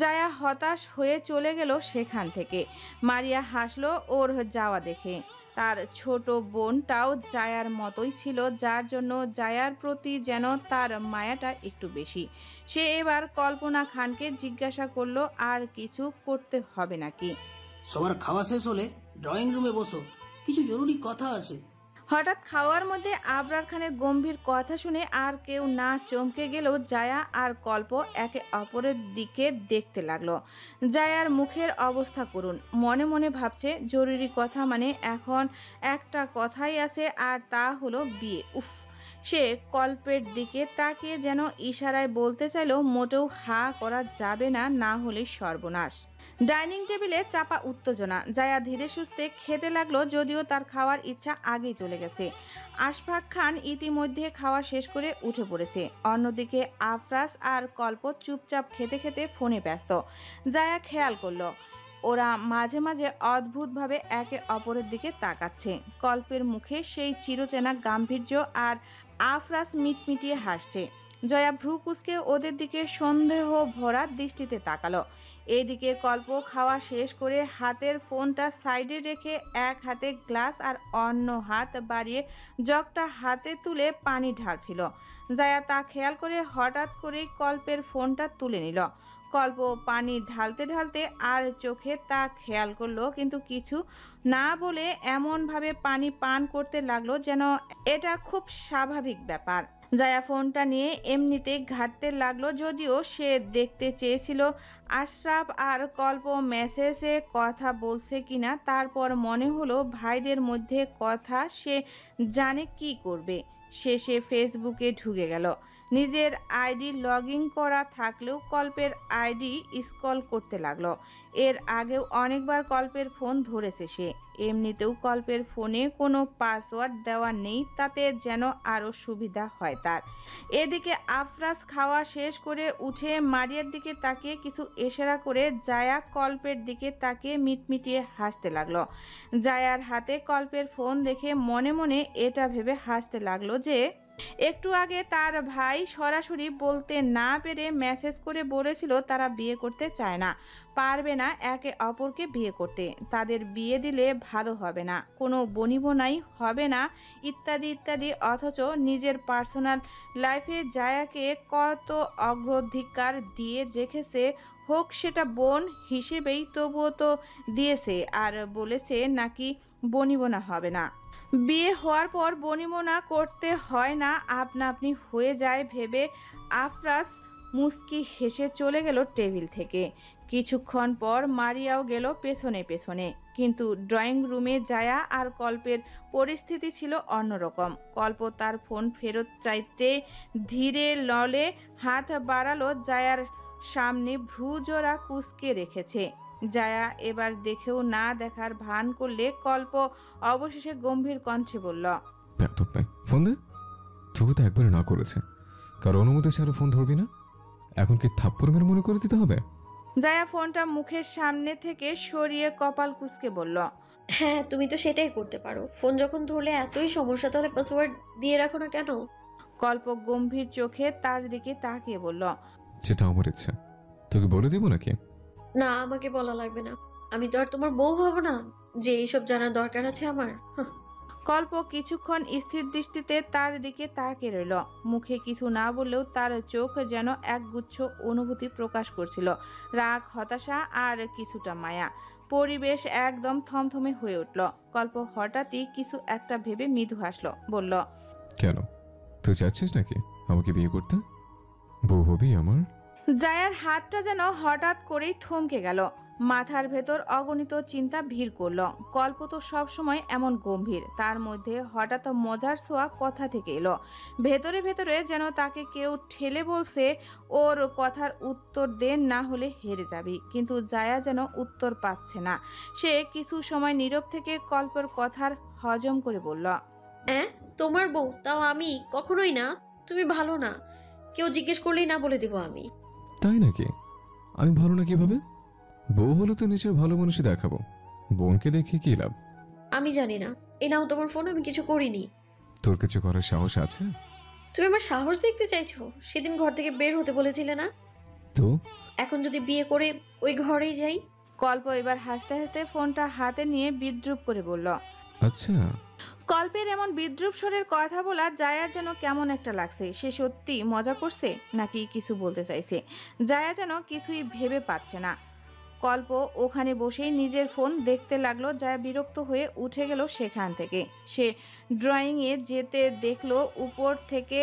জায়া হতাশ হয়ে চলে গেল সেখান থেকে। মারিয়া হাসলো ওর যাওয়া দেখে। তার ছোট বোনটাও জায়ার মতোই ছিল, যার জন্য জায়ার প্রতি যেন তার মায়াটা একটু বেশি। সে এবার কল্পনা খানকে জিজ্ঞাসা করলো আর কিছু করতে হবে নাকি। সবার খাওয়া শেষ হলে ড্রয়িং রুমে বসো, কিছু জরুরি কথা আছে। হঠাৎ খাওয়ার মধ্যে আবরার খানের গম্ভীর কথা শুনে আর কেউ না চমকে গেলেও জায়া আর কল্প একে অপরের দিকে দেখতে লাগলো। জায়ার মুখের অবস্থা করুন, মনে মনে ভাবছে জরুরি কথা মানে এখন একটা কথাই আছে, আর তা হলো বিয়ে। উফ, সে কল্পের দিকে তাকিয়ে যেন ইশারায় বলতে চাইল মোটেও হা করা যাবে না, না হলে সর্বনাশ। ডাইনিং টেবিলে চাপা উত্তেজনা। জায়া ধীরে সুস্থে খেতে লাগলো, যদিও তার খাওয়ার ইচ্ছা আগেই চলে গেছে। আশফাক খান ইতিমধ্যে খাওয়া শেষ করে উঠে পড়েছে। অন্যদিকে আফরাজ আর কল্প চুপচাপ খেতে খেতে ফোনে ব্যস্ত। জায়া খেয়াল করলো ওরা মাঝে মাঝে অদ্ভুতভাবে একে অপরের দিকে তাকাচ্ছে। কল্পের মুখে সেই চিরচেনা গাম্ভীর্য, আর আফরাজ মিটমিটিয়ে হাসছে। জয়া ভ্রু কুঁচকে ওদের দিকে সন্দেহ ভরা দৃষ্টিতে তাকালো। এদিকে কল্প খাওয়া শেষ করে হাতের ফোনটা সাইডে রেখে এক হাতে গ্লাস আর অন্য হাত বাড়িয়ে জগটা হাতে তুলে পানি ঢালছিল। জয়া তা খেয়াল করে হঠাৎ করেই কল্পের ফোনটা তুলে নিল। কল্প পানি ঢালতে ঢালতে আর চোখে তা খেয়াল করলো, কিন্তু কিছু না বলে এমনভাবে পানি পান করতে লাগলো যেন এটা খুব স্বাভাবিক ব্যাপার। জায়া ফোনটা নিয়ে এমনিতে ঘাঁটতে লাগলো, যদিও সে দেখতে চেয়েছিল আশরাফ আর কল্প মেসেজে কথা বলছে কিনা। তারপর মনে হলো ভাইদের মধ্যে কথা, সে জানে কি করবে। সে ফেসবুকে ঢুকে গেল। নিজের আইডি লগ ইন করা থাকলেও কল্পের আইডি স্ক্রল করতে লাগলো। এর আগেও অনেকবার কল্পের ফোন ধরেছে সে। এমনিতেও কল্পের ফোনে কোনো পাসওয়ার্ড দেওয়া নেই, তাতে যেন আরও সুবিধা হয় তার। এদিকে আফরাজ খাওয়া শেষ করে উঠে মারিয়ার দিকে তাকিয়ে কিছু ইশারা করে জায়া কল্পের দিকে তাকিয়ে মিটমিটিয়ে হাসতে লাগলো। জায়ার হাতে কল্পের ফোন দেখে মনে মনে এটা ভেবে হাসতে লাগলো যে একটু আগে তার ভাই সরাসরি বলতে না পেরে মেসেজ করে বলেছিল তারা বিয়ে করতে চায় না, পারবে না একে অপরকে বিয়ে করতে, তাদের বিয়ে দিলে ভালো হবে না, কোনো বনিবনাই হবে না, ইত্যাদি ইত্যাদি। অথচ নিজের পার্সোনাল লাইফে জায়াকে কত অগ্রাধিকার দিয়ে রেখেছে, হোক সেটা বোন হিসেবেই, তবুও তো দিয়েছে। আর বলেছে নাকি বনিবনা হবে না, বিয়ে হওয়ার পর বনিবনা করতে হয় না, আপনা আপনি হয়ে যায় ভেবে আফরাজ মুস্কি হেসে চলে গেল টেবিল থেকে। কিছুক্ষণ পর মারিয়াও গেল পেছনে পেছনে, কিন্তু ড্রয়িং রুমে জায়া আর কল্পের পরিস্থিতি ছিল অন্যরকম। কল্প তার ফোন ফেরত চাইতে ধীরে ললে হাত বাড়ালো, জায়ার সামনে ভ্রুজোড়া কুঁচকে রেখেছে। জায়া এবার দেখেও না দেখার ভান করলে কল্প অবশেষে গম্ভীর কণ্ঠে বলল, ফোন দে। তোকে তো একবারে না করেছে, কারো অনুমতি ছাড়া ফোন ধরবি না? এখন কি থাপ্পড় মেরে মনে করে দিতে হবে? জায়া ফোনটা মুখের সামনে থেকে সরিয়ে কপাল কুঁচকে বলল, হ্যাঁ তুমি তো সেটাই করতে পারো। ফোন যখন ধরলে এতই সমস্যা, তাহলে পাসওয়ার্ড দিয়ে রাখো না কেন? কল্প গম্ভীর চোখে তার দিকে তাকিয়ে বলল, সেটা আমার ইচ্ছা, তোকে বলে দিব নাকি? না, আমাকে বলা লাগবে না। আমি তো আর তোমার বউ হব না যে এইসব জানার দরকার আছে আমার। কল্প কিছুক্ষণ স্থির দৃষ্টিতে তার দিকে তাকিয়ে রইল। মুখে কিছু না বললেও তার চোখ যেন একগুচ্ছ অনুভূতি প্রকাশ করছিল, রাগ, হতাশা আর কিছুটা মায়া। পরিবেশ একদম থমথমে হয়ে উঠল। কল্প হঠাৎই কিছু একটা ভেবে মৃদু হাসল, বলল, কেন, তুই চাচ্ছিস নাকি আমাকে বিয়ে করতে? বউ হবি আমার? জায়ার হাতটা যেন হঠাৎ করেই থমকে গেল। মাথার ভেতর অগণিত চিন্তা ভিড় করল। কল্প তো সবসময় এমন গম্ভীর, তার মধ্যে হঠাৎ মজার ছোঁয়া কথা থেকে এলো। ভেতরে ভেতরে যেন তাকে কেউ ঠেলে বলছে ওর কথার উত্তর দেন, না হলে হেরে যাবি। কিন্তু জায়া যেন উত্তর পাচ্ছে না। সে কিছু সময় নীরব থেকে কল্পের কথার হজম করে বলল, তোমার বউ, তাও আমি? কখনোই না। তুমি ভালো না, কেউ জিজ্ঞেস করলেই না বলে দিব আমি। তাই নাকি? আমি ভালো না কিভাবে? বউ হলো তো নিজের ভালো মানুষই দেখাবো, বোনকে দেখে কি লাভ? আমি জানি না। এ নাও তোমার ফোন, আমি কিছু করিনি। তোর কিছু করার সাহস আছে? তুমি আমার সাহস দেখতে চাইছো? সেদিন ঘর থেকে বের হতে বলেছিলে না? তো এখন যদি বিয়ে করে ওই ঘরেই যাই? কল্প এবার হাসতে হাসতে ফোনটা হাতে নিয়ে বিদ্রুপ করে বলল, আচ্ছা। কল্পের এমন বিদ্রুপ স্বরের কথা বলা জায়ার যেন কেমন একটা লাগছে। সে সত্যি মজা করছে নাকি কিছু বলতে চাইছে? জায়া যেন কিছুই ভেবে পাচ্ছে না। কল্প ওখানে বসেই নিজের ফোন দেখতে লাগলো। জায়া বিরক্ত হয়ে উঠে গেল সেখান থেকে। সে ড্রয়িংয়ে যেতে দেখলো উপর থেকে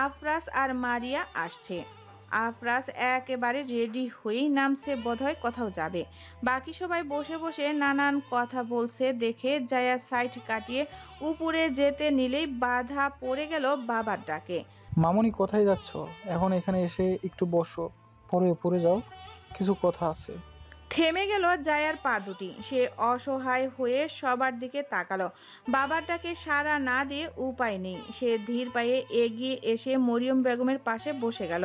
আফরাজ আর মারিয়া আসছে। আফরাজ একেবারে রেডি হয়েই নামছে, বোধহয় কোথাও যাবে। বাকি সবাই বসে বসে নানান কথা বলছে দেখে জায়া সাইড কাটিয়ে উপরে যেতে নিলেই বাধা পড়ে গেল বাবার ডাকে। মামুনি কোথায় যাচ্ছ? এখন এখানে এসে একটু বসো, পরে উপরে যাও, কিছু কথা আছে। থেমে গেল জায়ার পা দুটি। সে অসহায় হয়ে সবার দিকে তাকালো। বাবার ডাকে সাড়া না দিয়ে উপায় নেই। সে ধীর পায়ে এগিয়ে এসে মরিয়ম বেগমের পাশে বসে গেল।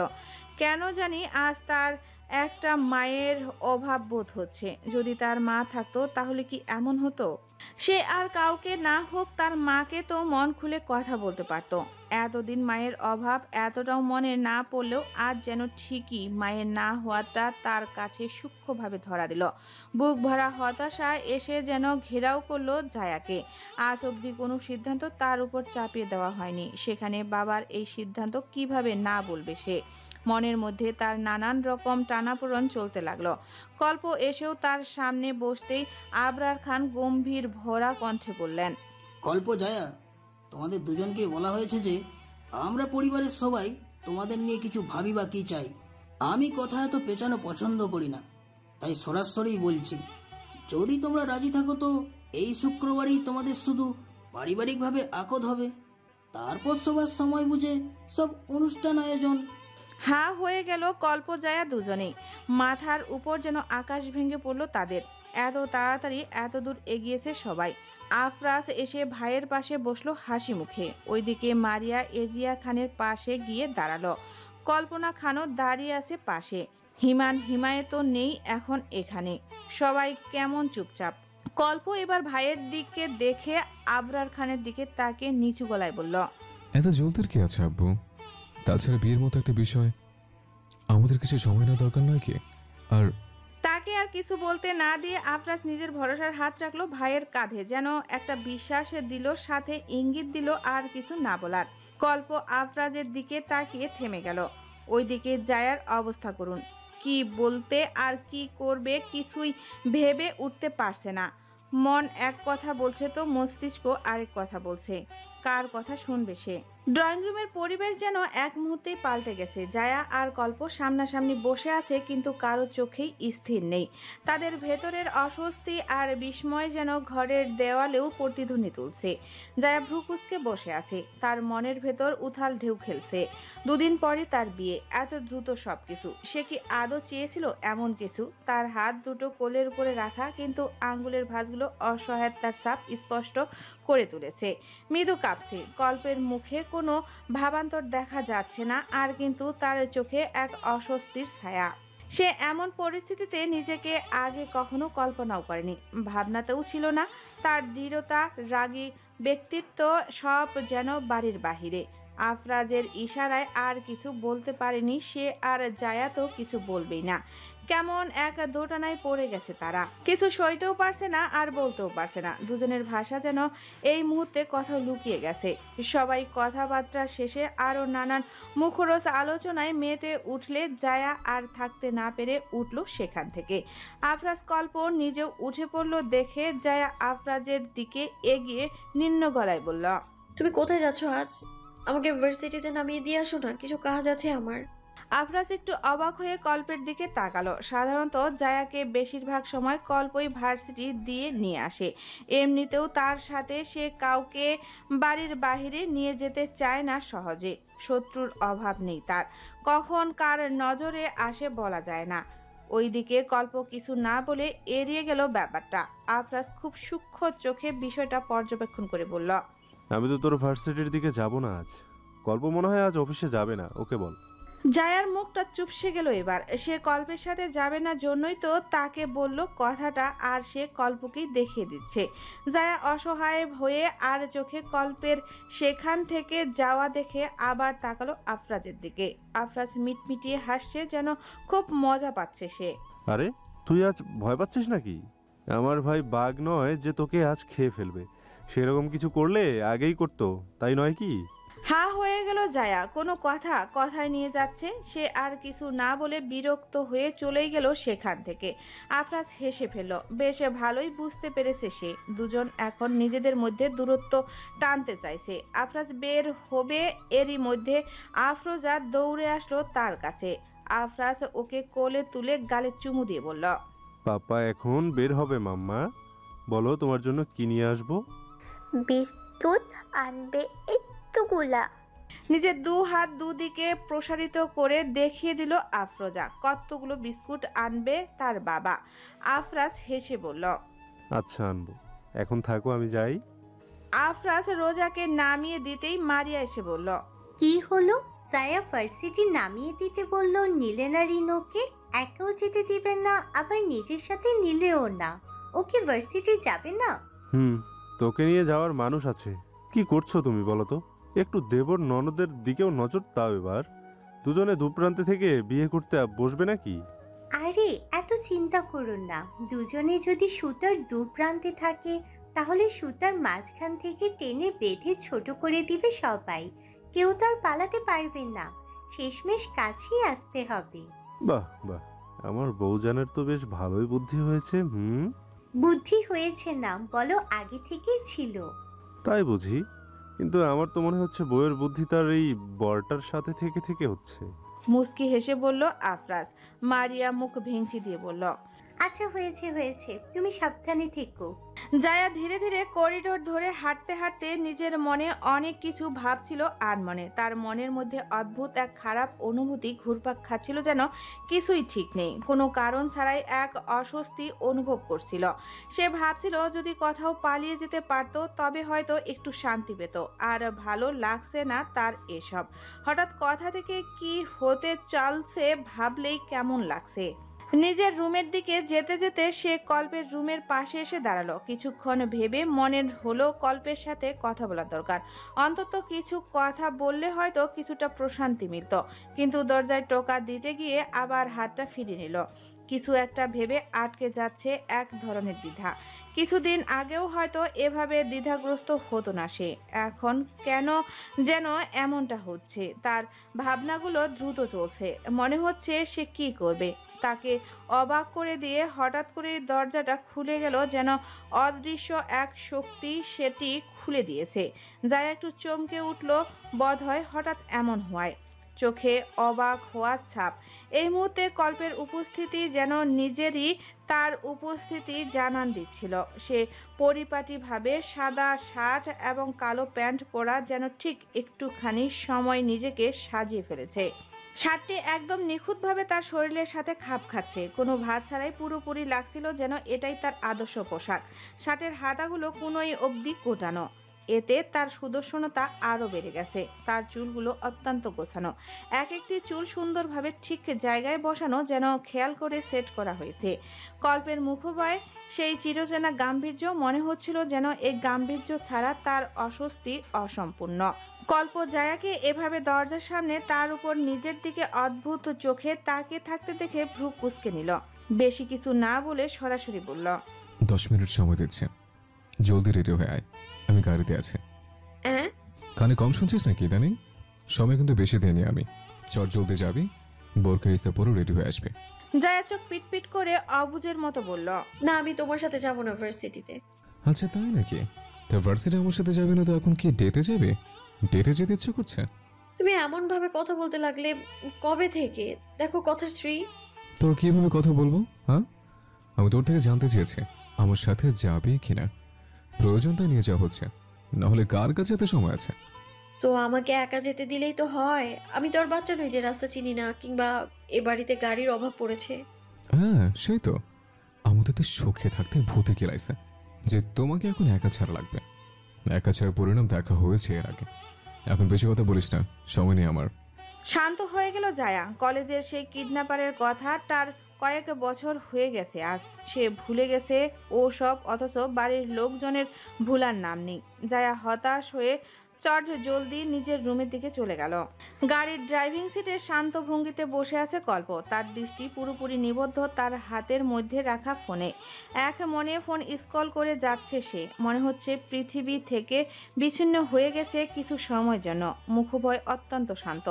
কেন জানি আজ তার একটা মায়ের অভাব বোধ হচ্ছে। যদি তার মা থাকতো তাহলে কি এমন হতো? সে আর কাউকে না হোক তার মাকে তো মন খুলে কথা বলতে পারত। এতদিন মায়ের অভাব এতটাও মনে না পড়লেও আজ যেন ঠিকই মায়ের না হওয়াটা তার কাছে সূক্ষ্মভাবে ধরা দিল। বুক ভরা হতাশা এসে যেন ঘেরাও করলো জায়াকে। আজ অবধি কোনো সিদ্ধান্ত তার উপর চাপিয়ে দেওয়া হয়নি, সেখানে বাবার এই সিদ্ধান্ত কিভাবে না বলবে সে? মনের মধ্যে তার নানান রকম টানাপোড়েন চলতে লাগলো। কল্প এসেও তার সামনে বসতেই আবরার খান গম্ভীর ভরা কণ্ঠে বললেন, কল্প, জায়া, তোমাদের দুজনকে বলা হয়েছে যে আমরা পরিবারের সবাই তোমাদের নিয়ে কিছু ভাবি বা কি চাই। আমি কথা এত পেঁচানো পছন্দ করি না, তাই সরাসরি বলছি, যদি তোমরা রাজি থাকো তো এই শুক্রবারই তোমাদের শুধু পারিবারিকভাবে আকদ হবে। তারপর সবার সময় বুঝে সব অনুষ্ঠান আয়োজন। হা হয়ে গেল কল্প জায়া দুজনেই। মাথার উপর যেন আকাশ ভেঙে পড়লো তাদের। এত তাড়াতাড়ি এত দূর এগিয়েছে সবাই। আফরাজ এসে ভাইয়ের পাশে বসলো হাসি মুখে। ওইদিকে মারিয়া এজিয়া খানের পাশে গিয়ে দাঁড়ালো। কল্পনা খানও দাঁড়িয়ে আছে পাশে। হিমায়তও নেই এখন এখানে। সবাই কেমন চুপচাপ। কল্প এবার ভাইয়ের দিকে দেখে আবরার খানের দিকে তাকে নিচু গলায় বলল, এত জলদির কি আছে আব্বু? তাছাড়া বিয়ের মতো একটা বিষয়, আমাদের কিছু সময় নেওয়া দরকার নয় কি? আর তাকে আর কিছু বলতে না দিয়ে আফরাজ নিজের ভরসার হাত রাখলো ভাইয়ের কাঁধে, যেন একটা বিশ্বাস দিল, সাথে ইঙ্গিত দিল আর কিছু না বলার। কল্প আফরাজের দিকে তাকিয়ে থেমে গেল। ওইদিকে জায়ার অবস্থা করুন। কি বলতে আর কি করবে কিছুই ভেবে উঠতে পারছে না। মন এক কথা বলছে তো মস্তিষ্ক আরেক কথা বলছে। কার কথা শুনবে সে? ড্রয়িং রুমের পরিবেশ যেন এক মুহূর্তেই পাল্টে গেছে। জায়া আর কল্প সামনাসামনি বসে আছে, কিন্তু কারো চোখেই স্থির নেই। তাদের ভেতরের অস্বস্তি আর বিস্ময় যেন ঘরের দেওয়ালেও প্রতিধ্বনি তুলছে। জায়া ভ্রুকুঁচকে বসে আছে। তার মনের ভেতর উথাল ঢেউ খেলছে। দুদিন পরে তার বিয়ে, এত দ্রুত সবকিছু। সে কি আদৌ চেয়েছিল এমন কিছু? তার হাত দুটো কোলের উপরে রাখা, কিন্তু আঙ্গুলের ভাঁজগুলো অসহায়তার ছাপ স্পষ্ট করে তুলেছে। মৃদু কাঁপছে। কল্পের মুখে কোনো ভাবান্তর দেখা যাচ্ছে না, আর কিন্তু তার চোখে এক অস্বস্তির ছায়া। সে এমন পরিস্থিতিতে নিজেকে আগে কখনো কল্পনাও করেনি, ভাবনাতেও ছিল না। তার দৃঢ়তা, রাগী ব্যক্তিত্ব সব যেন বাড়ির বাহিরে। আফরাজের ইশারায় আর কিছু বলতে পারেনি সে, আর জায়া তো কিছু বলবেই না। কেমন এক দোটানায় পড়ে গেছে তারা। কিছু সইতেও পারছে না আর বলতেও পারছে না। দুজনের ভাষা যেন এই মুহূর্তে কথা লুকিয়ে গেছে। সবাই কথাবার্তা শেষে আরও নানান মুখরোচ আলোচনায় মেতে উঠলে জায়া আর থাকতে না পেরে উঠল সেখান থেকে। আফরাজ কল্প নিজেও উঠে পড়ল দেখে জায়া আফরাজের দিকে এগিয়ে নিম্ন গলায় বলল, তুমি কোথায় যাচ্ছ আজ? আমাকে ভার্সিটিতে নামিয়ে দিয়ে আসো না, কিছু কাজ আছে আমার। আফরাজ একটু অবাক হয়ে কল্পের দিকে তাকালো। সাধারণত জায়াকে বেশিরভাগ সময় কল্পই ভার্সিটি দিয়ে নিয়ে আসে। এমনিতেও তার সাথে সে কাউকে বাড়ির বাইরে নিয়ে যেতে চায় না সহজে। শত্রুর অভাব নেই তার। কখন কার নজরে আসে বলা যায় না। ওইদিকে কল্প কিছু না বলে এড়িয়ে গেল ব্যাপারটা। আফরাজ খুব সূক্ষ্ম চোখে বিষয়টা পর্যবেক্ষণ করে বলল, আমি তো তোর ভার্সিটির দিকে যাব না আজ। কল্প মনে হয় আজ অফিসে যাবে না, ওকে বল। জায়ার মুখটা চুপসে গেল এবার। সে কল্পের সাথে যাবে না জন্যই তো তাকে বলল কথাটা, আর সে কল্পকেই দেখিয়ে দিচ্ছে। জায়া অসহায় হয়ে আর চোখে কল্পের সেখান থেকে যাওয়া দেখে আবার তাকালো আফরাজের দিকে। আফরাজ মিটমিটিয়ে হাসছে, যেন খুব মজা পাচ্ছে সে। আরে তুই আজ ভয় পাচ্ছিস নাকি? আমার ভাই বাঘ নয় যে তোকে আজ খেয়ে ফেলবে। সেরকম কিছু করলে আগেই করতো, তাই নয় কি? হা হয়ে গেল জায়া, কোনো কথায় নিয়ে যাচ্ছে। সে আর কিছু না বলে বিরক্ত হয়ে চলেই গেল সেখান থেকে। আফরাজ হেসে ফেলল। বেশ ভালোই বুঝতে পেরেছে সে দুজন এখন নিজেদের মধ্যে দূরত্ব টানতে চাইছে। আফরাজ বের হবে, এরই মধ্যে আফরোজা দৌড়ে আসলো তার কাছে। আফরাজ ওকে কোলে তুলে গালে চুমু দিয়ে বলল, পাপা এখন বের হবে মাম্মা, বলো তোমার জন্য কি নিয়ে আসবো? বিস্কুট আনবে একটুগুলা। নিজের দু হাত দুদিকে প্রসারিত করে দেখিয়ে দিল আফরোজা কতগুলো বিস্কুট আনবে তার বাবা। আফরাজ হেসে বলল, আচ্ছা আনবো, এখন থাকো আমি যাই। আফরাজ রোজাকে নামিয়ে দিতেই মারিয়া এসে বলল, কি হলো? সায়া ভার্সিটি নামিয়ে দিতে বললো, নিলে না রিনোকে? একেও যেতে দিবেন না, আবার নিজের সাথে নিলেও না। ওকে ভার্সিটি যাবে না? তোকে নিয়ে যাওয়ার মানুষ আছে। কি করছো তুমি বলো তো? একটু দেবর ননদের দিকেও নজর দাও এবার। দুজনে দুপ্রান্তে থেকে বিয়ে করতে বসবে নাকি? আরে এত চিন্তা করুন না, দুজনে যদি সুতার দু প্রান্তে থাকে তাহলে সুতার মাঝখান থেকে টেনে বেঁধে ছোট করে দিবে সবাই। কেউ তার পালাতে পারবে না, শেষমেশ কাছেই আসতে হবে। বাহ বাহ, আমার বউজানের তো বেশ ভালোই বুদ্ধি হয়েছে। বুদ্ধি হয়েছে না, বলো আগে থেকেই ছিল। তাই বুঝি, কিন্তু আমার তো মনে হচ্ছে বউয়ের বুদ্ধি তার এই বরটার সাথে থেকে থেকে হচ্ছে। মুস্কি হেসে বলল আফরাজ। মারিয়া মুখ ভেঙচি দিয়ে বলল, আচ্ছা হয়েছে হয়েছে, তুমি সাবধানে থেকো। জায়া ধীরে ধীরে করিডোর ধরে হাঁটতে হাঁটতে নিজের মনে অনেক কিছু ভাবছিল। আর মনে তার মনের মধ্যে অদ্ভুত এক খারাপ অনুভূতি ঘুরপাক খাচ্ছিল, যেন কিছুই ঠিক নেই। কোনো কারণ ছাড়াই এক অস্বস্তি অনুভব করছিল। সে ভাবছিল যদি কোথাও পালিয়ে যেতে পারতো তবে হয়তো একটু শান্তি পেত। আর ভালো লাগছে না তার এসব। হঠাৎ কথা থেকে কি হতে চলছে ভাবলেই কেমন লাগছে। নিজের রুমের দিকে যেতে যেতে সে কল্পের রুমের পাশে এসে দাঁড়ালো। কিছুক্ষণ ভেবে মনের হলো কল্পের সাথে কথা বলা দরকার। অন্তত কিছু কথা বললে হয়তো কিছুটা প্রশান্তি মিলত। কিন্তু দরজায় টোকা দিতে গিয়ে আবার হাতটা ফিরিয়ে নিল। কিছু একটা ভেবে আটকে যাচ্ছে এক ধরনের দ্বিধা। কিছুদিন আগেও হয়তো এভাবে দ্বিধাগ্রস্ত হতো না সে, এখন কেন যেন এমনটা হচ্ছে। তার ভাবনাগুলো দ্রুত চলছে। মনে হচ্ছে সে কি করবে। তাকে অবাক করে দিয়ে হঠাৎ করে দরজাটা খুলে গেল, যেন অদৃশ্য এক শক্তি সেটি খুলে দিয়েছে। যায় একটু চমকে উঠল বোধহয় হঠাৎ এমন হওয়ায়। চোখে অবাক হওয়ার ছাপ। এই মুহূর্তে কল্পের উপস্থিতি যেন নিজেরই তার উপস্থিতি জানান দিচ্ছিল। সে পরিপাটিভাবে সাদা শার্ট এবং কালো প্যান্ট পরা, যেন ঠিক একটুখানি সময় নিজেকে সাজিয়ে ফেলেছে। শার্টটি একদম নিখুঁতভাবে তার শরীরের সাথে খাপ খাচ্ছে। কোনো ভাঁজ ছাড়াই পুরোপুরি লাগছিল, যেন এটাই তার আদর্শ পোশাক। শার্টের হাতাগুলো কোনোই অবধি কোটানো, এতে তার সুদর্শনতা আরও বেড়ে গেছে। তার চুলগুলো অত্যন্ত গোছানো, এক একটি চুল সুন্দরভাবে ঠিক জায়গায় বসানো, যেন খেয়াল করে সেট করা হয়েছে। কল্পের মুখোপায় সেই চিরচেনা গাম্ভীর্য, মনে হচ্ছিল যেন এই গাম্ভীর্য ছাড়া তার অস্বস্তি অসম্পূর্ণ। কল্প জায়াকে এভাবে দরজার সামনে তার উপর নিজের দিকে অদ্ভুত চোখে তাকিয়ে থাকতে দেখে ভ্রু কুঁচকে নিল। বেশি কিছু না বলে সরাসরি বলল, 10 মিনিট সময় দিচ্ছে, জলদি রেডি হয়ে আয়, আমি গাড়িতে আছি। কানে কম শুনছিস নাকি ইদানিং? সময় কিন্তু বেশি দেয়নি আমি। চট জলদি যাবি, বোরকা হিসেবে পরও রেডি হয়ে আসবে। জায়া চোখ পিটপিট করে অবুঝের মতো বলল, না আমি তোমার সাথে যাব না ভার্সিটিতে। আচ্ছা তাই নাকি? তা ভার্সিটি আমার সাথে যাবে না তো এখন কি ডেটে যাবে? ডেটে যেতে ইচ্ছে করছে? তুমি এমন ভাবে কথা বলতে লাগলে কবে থেকে? দেখো কথার শ্রী। তোর কিভাবে কথা বলবো? হ্যাঁ, আমি তোর থেকে জানতে চেয়েছি আমার সাথে যাবে কিনা। প্রয়োজন তাই নিয়ে যাওয়া হচ্ছে, নাহলে কার কাছে এত সময় আছে? তো আমাকে একা যেতে দিলেই তো হয়। আমি তো আর বাচ্চা নই যে রাস্তা চিনি না, কিংবা এ বাড়িতে গাড়ির অভাব পড়েছে। হ্যাঁ সেই তো, আমাদের তো সুখে থাকতে ভূতে গেলাইছে যে তোমাকে এখন একা ছাড়া লাগবে। একা ছাড়ার পরিণাম দেখা হয়েছে এর আগে। এখন বেশি কথা বলিস না, সময় নেই আমার। শান্ত হয়ে গেল জায়া। কলেজের সেই কিডন্যাপারের কথা তার কয়েক বছর হয়ে গেছে আজ। সে ভুলে গেছে ও সব, অথচ বাড়ির লোকজনের ভুলার নাম নেই। জায়া হতাশ হয়ে চট জলদি নিজের রুমের দিকে চলে গেল। গাড়ির ড্রাইভিং সিটে শান্ত ভঙ্গিতে বসে আছে কল্প। তার দৃষ্টি পুরোপুরি নিবদ্ধ তার হাতের মধ্যে রাখা ফোনে। এক মনে ফোন স্ক্রল করে যাচ্ছে সে। মনে হচ্ছে পৃথিবী থেকে বিচ্ছিন্ন হয়ে গেছে কিছু সময়ের জন্য। মুখভয় অত্যন্ত শান্ত,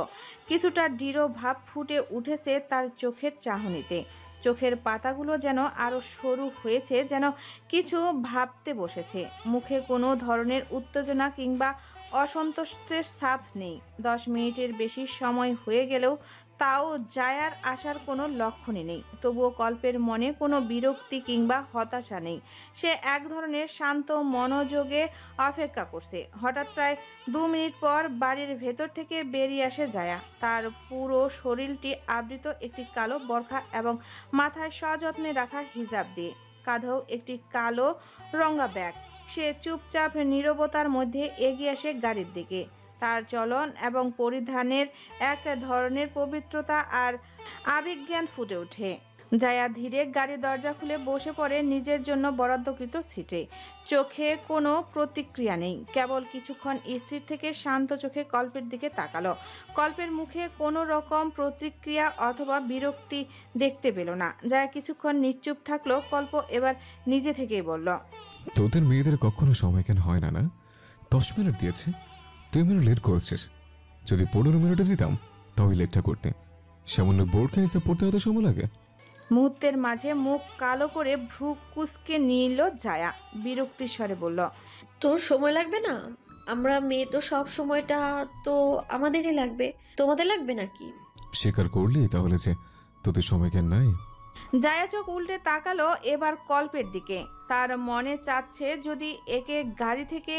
কিছুটা দৃঢ় ভাব ফুটে উঠেছে তার চোখের চাহনিতে। চোখের পাতাগুলো যেন আরো সরু হয়েছে, যেন কিছু ভাবতে বসেছে। মুখে কোনো ধরনের উত্তেজনা কিংবা অসন্তুষ্টের ছাপ নেই। 10 মিনিটের বেশি সময় হয়ে গেলেও তাও জায়ার আসার কোনো লক্ষণই নেই। তবুও কল্পের মনে কোনো বিরক্তি কিংবা হতাশা নেই। সে এক ধরনের শান্ত মনোযোগে অপেক্ষা করছে। হঠাৎ প্রায় 2 মিনিট পর বাড়ির ভেতর থেকে বেরিয়ে আসে জায়া। তার পুরো শরীরটি আবৃত একটি কালো বরখা এবং মাথায় সযত্নে রাখা হিজাব দিয়ে, কাঁধেও একটি কালো রঙা ব্যাগ। সে চুপচাপ নীরবতার মধ্যে এগিয়ে আসে গাড়ির দিকে। তার চলন এবং পরিধানের এক ধরনের পবিত্রতা আর আবেগজ্ঞান ফুটে ওঠে। জায়া ধীরে গাড়ির দরজা খুলে বসে পড়ে নিজের জন্য বরাদ্দকৃত সিটে। চোখে কোনো প্রতিক্রিয়া নেই, কেবল কিছুক্ষণ স্থির থেকে শান্ত চোখে কল্পের দিকে তাকালো। কল্পের মুখে কোনো রকম প্রতিক্রিয়া অথবা বিরক্তি দেখতে পেল না। জায়া কিছুক্ষণ নিশ্চুপ থাকলো। কল্প এবার নিজে থেকেই বলল, তোদের মেয়েদের কখনো সময় কেন হয় না? না 10 মিনিট দিয়েছে, 2 মিনিট লেট করছিস। যদি 15 মিনিটে দিতাম তাহলে লেটটা করতে। সামান্য বোর্ডকে হিসাব পড়তে হতে সময় লাগে? মুহূর্তের মাঝে মুখ কালো করে ভ্রু কুঁচকে নিল জায়া। বিরক্তির স্বরে বলল, তোর সময় লাগবে না? আমরা মেয়ে তো সব সময়টা তো আমাদেরই লাগবে, তোমাদের লাগবে নাকি? স্বীকার করলি তাহলে যে তোদের সময় কেন নাই? জায়া চোখ উল্টে তাকালো এবার কল্পের দিকে। তার মনে চাচ্ছে যদি একে গাড়ি থেকে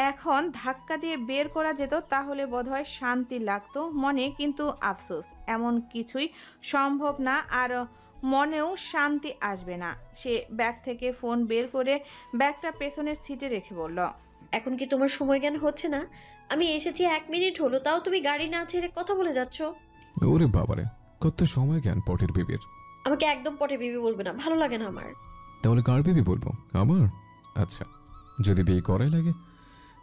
এখন ধাক্কা দিয়ে বের করা যেত তাহলে বোধহয় শান্তি লাগতো মনে, কিন্তু আফসোস এমন কিছুই সম্ভব না, আর মনেও শান্তি আসবে না। সে ব্যাগ থেকে ফোন বের করে ব্যাগটা পেছনের সিটে রেখে বলল, এখন কি তোমার সময় জ্ঞান হচ্ছে না? আমি এসেছি 1 মিনিট হলো, তাও তুমি গাড়ি না ছেড়ে কথা বলে যাচ্ছ। ওরে বাবারে, কত সময় জ্ঞান পটের বিবির। আমাকে একদম পটে বিবি বলবে না, ভালো লাগে না আমার। তাহলে কার বিবি বলবো? আমার? আচ্ছা, যদি বিয়ে করাই লাগে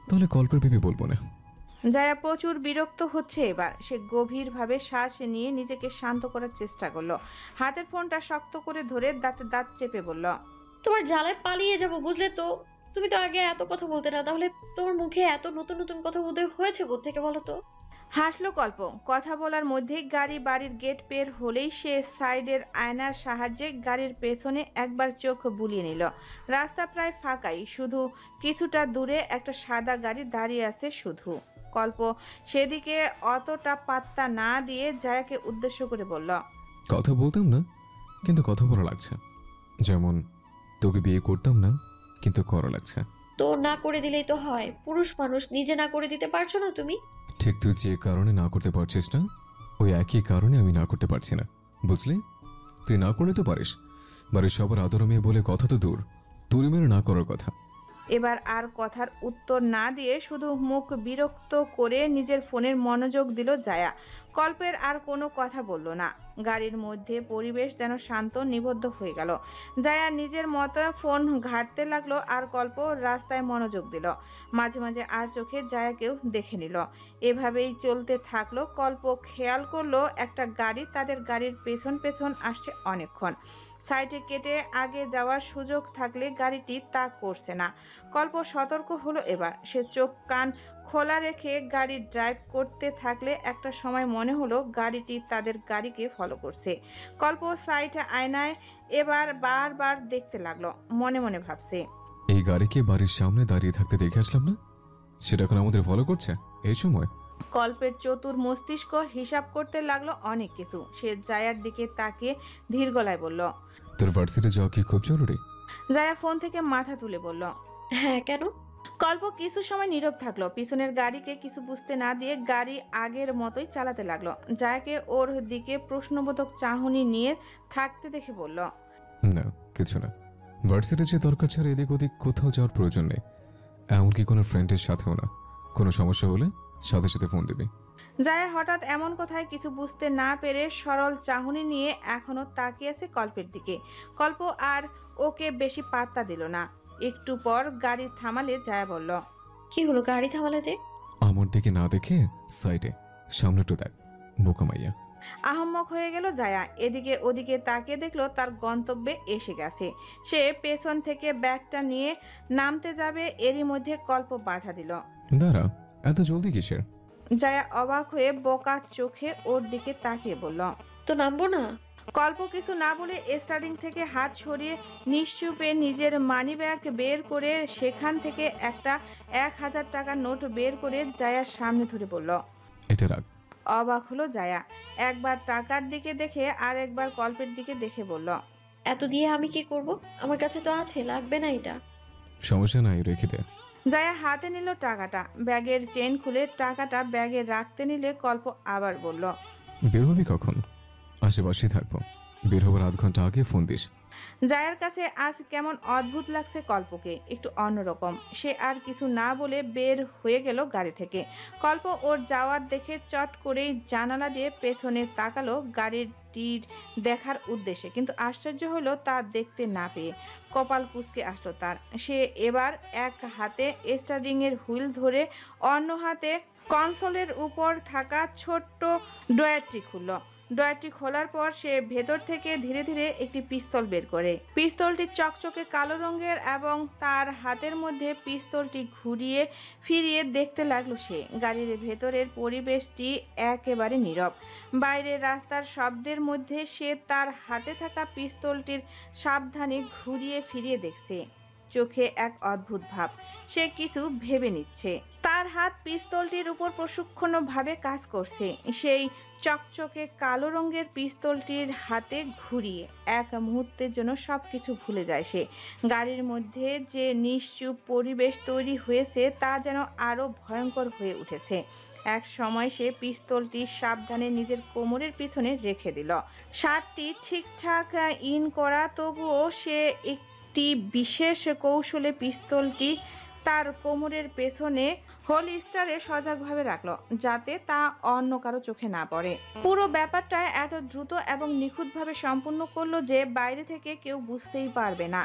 তাহলে কল্পের বিবি বলবো না। জায়া প্রচুর বিরক্ত হচ্ছে এবার। সে গভীরভাবে শ্বাস নিয়ে নিজেকে শান্ত করার চেষ্টা করলো। হাতের ফোনটা শক্ত করে ধরে দাঁতে দাঁত চেপে বলল, তোমার জ্বালায় পালিয়ে যাব, বুঝলে তো? তুমি তো আগে এত কথা বলতে না, তাহলে তোমার মুখে এত নতুন নতুন কথা উদয় হয়েছে কোত্থেকে বলো তো? হাসলো কল্প। কথা বলার মধ্যেই গাড়ি বাড়ির গেট পের হলেই সে সাইডের আয়নার সাহায্যে গাড়ির পেছনে একবার চোখ বুলিয়ে নিল। রাস্তা প্রায় ফাঁকাই, শুধু কিছুটা দূরে একটা সাদা গাড়ি দাঁড়িয়ে আছে শুধু। কল্প সেদিকে অতটা পাত্তা না দিয়ে জায়াকে উদ্দেশ্য করে বলল, কথা বলতাম না কিন্তু কথা বলা লাগছে। যেমন তোকে বিয়ে করতাম না কিন্তু করা লাগছে। তো না করে দিলেই তো হয়, পুরুষ মানুষ, নিজে না করে দিতে পারছো না তুমি? ঠিক তুই যে কারণে না করতে পারছিস না, ওই একই কারণে আমি না করতে পারছি না, বুঝলি? তুই না করলে তো পারিস, বাড়ির সবার আদর মেয়ে বলে কথা তো দূর, তুই মেরে না করার কথা। এবার আর কথার উত্তর না দিয়ে শুধু মুখ বিরক্ত করে নিজের ফোনের মনোযোগ দিল জায়া। কল্পের আর কোনো কথা বলল না। গাড়ির মধ্যে পরিবেশ যেন শান্ত নিবদ্ধ হয়ে গেল। জায়া নিজের মতো ফোন ঘাঁটতে লাগলো আর কল্প রাস্তায় মনোযোগ দিল। মাঝে মাঝে আর চোখে জায়াকেও দেখে নিল। এভাবেই চলতে থাকলো। কল্প খেয়াল করলো একটা গাড়ি তাদের গাড়ির পেছন পেছন আসছে অনেকক্ষণ। সাইডে কেটে আগে যাওয়ার সুযোগ থাকলে গাড়িটি তা করছে না। কল্প সতর্ক হলো এবার। সে চোখ কান খোলা রেখে গাড়ি ড্রাইভ করতে থাকলে একটা সময় মনে হলো গাড়িটি তাদের গাড়িকে ফলো করছে। কল্প সাইড আয়নায় এবার বারবার দেখতে লাগলো। মনে মনে ভাবছে, এই গাড়িকে বাড়ির সামনে দাঁড়িয়ে থাকতে দেখে আসলাম না, সেটা এখন আমাদের ফলো করছে এই সময়। কল্পের চতুর মস্তিষ্ক হিসাব করতে লাগলো অনেক কিছু। সে জায়ার দিকে তাকিয়ে ধীর গলায় বলল, তোর ভার্সিটি যাওয়া কি খুব জরুরি? জায়া ফোন থেকে মাথা তুলে বলল, হ্যাঁ, কেন? কল্প কিছু সময় নীরব থাকলো। পিছনের গাড়িকে কিছু বুঝতে না দিয়ে গাড়ি আগের মতোই চালাতে লাগলো। জায়াকে ওর দিকে প্রশ্নবোধক চাহনি নিয়ে থাকতে দেখে বলল, না কিছু না, ভার্সিটি যে দরকার ছাড়া এদিক ওদিক কোথাও যাওয়ার প্রয়োজন নেই, এমনকি কোনো ফ্রেন্ডের সাথেও না। কোনো সমস্যা হলে সাথে সাথে ফোন দিবি। জায়া হঠাৎ এমন কথায় কিছু বুঝতে না পেরে সরল চাহনি নিয়ে এখনো তাকিয়ে আছে কল্পের দিকে। কল্প আর ওকে বেশি পাত্তা দিল না। একটু পর গাড়ি থামালে জায়া বলল, কি হলো গাড়ি থামালে যে? আমার দিকে না দেখে সাইডে, সামনে একটু দেখ, বোকা মাইয়া। আহম্মক হয়ে গেল জায়া। এদিকে ওদিকে তাকিয়ে দেখলো তার গন্তব্যে এসে গেছে। সে পেছন থেকে ব্যাগটা নিয়ে নামতে যাবে, এরই মধ্যে কল্প বাধা দিল। দাঁড়া, এত জলদি কিসের? জায়া অবাক হয়ে বোকা চোখে ওর দিকে তাকিয়ে বলল, তো নামবো না? কল্প কিছু না বলে স্টার্টিং থেকে হাত সরিয়ে নিশ্চুপে নিজের মানি ব্যাগ বের করে সেখান থেকে একটা 1000 টাকার নোট বের করে জায়ার সামনে ধরে বলল, এটা রাখ। অবাক হলো জায়া। একবার টাকার দিকে দেখে আর একবার কল্পের দিকে দেখে বলল, এত দিয়ে আমি কি করব? আমার কাছে তো আছে, লাগবে না এটা। সমস্যা নাই, রেখে দে। জায়া হাতে নিল টাকাটা, ব্যাগের চেন খুলে টাকাটা ব্যাগে রাখতে নিলে কল্প আবার বলল, বের হবি কখন? আশেপাশেই থাকবো, বের হবার আধ ঘন্টা আগে ফোন দিস। জায়ার কাছে আজ কেমন অদ্ভুত লাগছে কল্পকে, একটু অন্যরকম। সে আর কিছু না বলে বের হয়ে গেল গাড়ি থেকে। কল্প ওর যাওয়ার দেখে চট করেই জানালা দিয়ে পেছনে তাকালো গাড়িটির দেখার উদ্দেশ্যে, কিন্তু আশ্চর্য হলো তা দেখতে না পেয়ে। কপাল কুঁচকে আসলো তার। সে এবার এক হাতে স্টারিংয়ের হুইল ধরে অন্য হাতে কনসোলের উপর থাকা ছোট্ট ড্রয়ারটি খুলল। ড্রয়ারটি খোলার পর সে ভেতর থেকে ধীরে ধীরে একটি পিস্তল বের করে। পিস্তলটি চকচকে কালো রঙের এবং তার হাতের মধ্যে পিস্তলটি ঘুরিয়ে ফিরিয়ে দেখতে লাগলো সে। গাড়ির ভেতরের পরিবেশটি একেবারে নীরব। বাইরের রাস্তার শব্দের মধ্যে সে তার হাতে থাকা পিস্তলটির সাবধানে ঘুরিয়ে ফিরিয়ে দেখছে। চোখে এক অদ্ভুত ভাব, সে কিছু ভেবে নিচ্ছে। তার হাত পিস্তলটির উপর প্রশিক্ষণভাবে কাজ করছে। সেই চকচকে কালো রঙের পিস্তলটির হাতে ঘুরিয়ে এক মুহূর্তের জন্য সবকিছু ভুলে যায় সে। গাড়ির মধ্যে যে নিশ্চুপ পরিবেশ তৈরি হয়েছে তা যেন আরো ভয়ঙ্কর হয়ে উঠেছে। এক সময় সে পিস্তলটি সাবধানে নিজের কোমরের পিছনে রেখে দিল। শার্টটি ঠিকঠাক ইন করা, তবুও সে একটি বিশেষ কৌশলে পিস্তলটি তার কোমরের পেছনে হোলস্টারে সজাগভাবে রাখলো, যাতে তা অন্য কারো চোখে না পড়ে। পুরো ব্যাপারটা এত দ্রুত এবং নিখুঁতভাবে সম্পূর্ণ করলো যে বাইরে থেকে কেউ বুঝতেই পারবে না।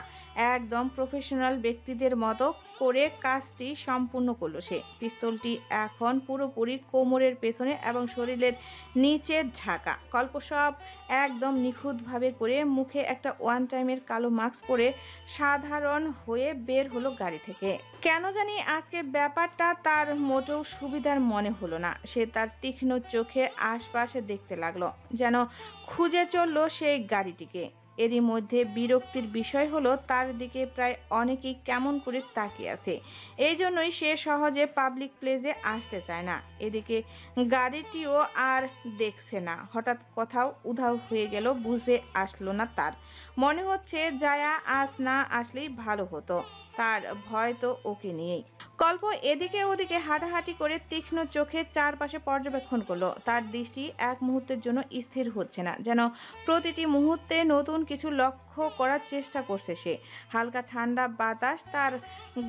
একদম প্রফেশনাল ব্যক্তিদের মতো করে কাজটি সম্পূর্ণ করলো সে। পিস্তলটি এখন পুরোপুরি কোমরের পেছনে এবং শরীরের নিচে ঢাকা। কল্প সব একদম নিখুঁতভাবে করে মুখে একটা ওয়ান টাইমের কালো মাস্ক পরে সাধারণ হয়ে বের হলো গাড়ি থেকে। কেন জানি আজকে ব্যাপারটা তার মোটেও সুবিধার মনে হলো না। সে তার তীক্ষ্ণ চোখের আশপাশে দেখতে লাগলো, যেন খুঁজে চলল সেই গাড়িটিকে। এরই মধ্যে বিরক্তির বিষয় হলো তার দিকে প্রায় অনেকেই কেমন করে তাকিয়ে আছে। এই জন্যই সে সহজে পাবলিক প্লেসে আসতে চায় না। এদিকে গাড়িটিও আর দেখছে না। হঠাৎ কোথাও উধাও হয়ে গেল, বুঝে আসলো না তার। মনে হচ্ছে জায়া আজ না আসলেই ভালো হতো। তার ভয় তো ওকে নিয়েই। কল্প এদিকে ওদিকে হাঁটাহাঁটি করে তীক্ষ্ণ চোখে চারপাশে পর্যবেক্ষণ করলো। তার দৃষ্টি এক মুহূর্তের জন্য স্থির হচ্ছে না, যেন প্রতিটি মুহূর্তে নতুন কিছু লক্ষ্য করার চেষ্টা করছে সে। হালকা ঠান্ডা বাতাস তার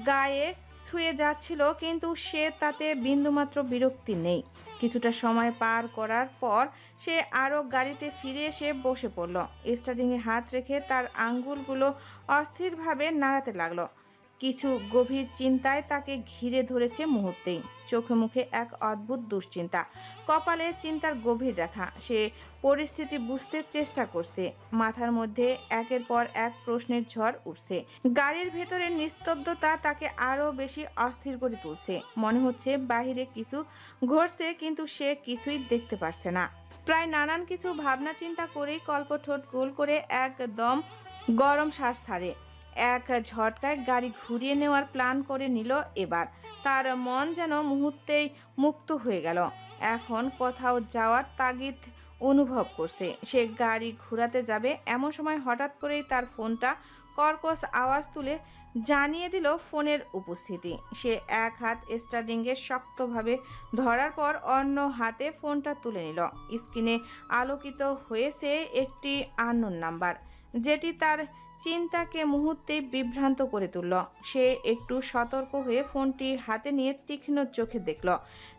গায়ে ছুঁয়ে যাচ্ছিল, কিন্তু সে তাতে বিন্দুমাত্র বিরক্তি নেই। কিছুটা সময় পার করার পর সে আরও গাড়িতে ফিরে এসে বসে পড়ল। স্টারিংয়ে হাত রেখে তার আঙ্গুলগুলো অস্থিরভাবে নাড়াতে লাগলো। কিছু গভীর চিন্তায় তাকে ঘিরে ধরেছে মুহূর্তেই। চোখে মুখে এক অদ্ভুত দুশ্চিন্তা, কপালে চিন্তার গভীর রেখা। সে পরিস্থিতি বুঝতে চেষ্টা করছে। মাথার মধ্যে একের পর এক প্রশ্নের ঝড় উঠছে। গাড়ির ভেতরের নিস্তব্ধতা তাকে আরো বেশি অস্থির করে তুলছে। মনে হচ্ছে বাহিরে কিছু ঘটছে, কিন্তু সে কিছুই দেখতে পারছে না। প্রায় নানান কিছু ভাবনা চিন্তা করেই কল্প ঠোঁট গোল করে একদম গরম শ্বাস ছাড়ে। এক ঝটকায় গাড়ি ঘুরিয়ে নেওয়ার প্ল্যান করে নিল এবার। তার মন যেন মুহূর্তেই মুক্ত হয়ে গেল। এখন কোথাও যাওয়ার তাগিদ অনুভব করছে। সে গাড়ি ঘোরাতে যাবে, এমন সময় হঠাৎ করেই তার ফোনটা কর্কশ আওয়াজ তুলে জানিয়ে দিল ফোনের উপস্থিতি। সে এক হাত স্টারিংয়ে শক্তভাবে ধরার পর অন্য হাতে ফোনটা তুলে নিল। স্ক্রিনে আলোকিত হয়েছে একটি আননোন নাম্বার, যেটি তার চিন্তাকে মুহূর্তেই বিভ্রান্ত করে তুলল। সে একটু সতর্ক হয়ে ফোনটি হাতে নিয়ে তীক্ষ্ণ চোখে দেখল,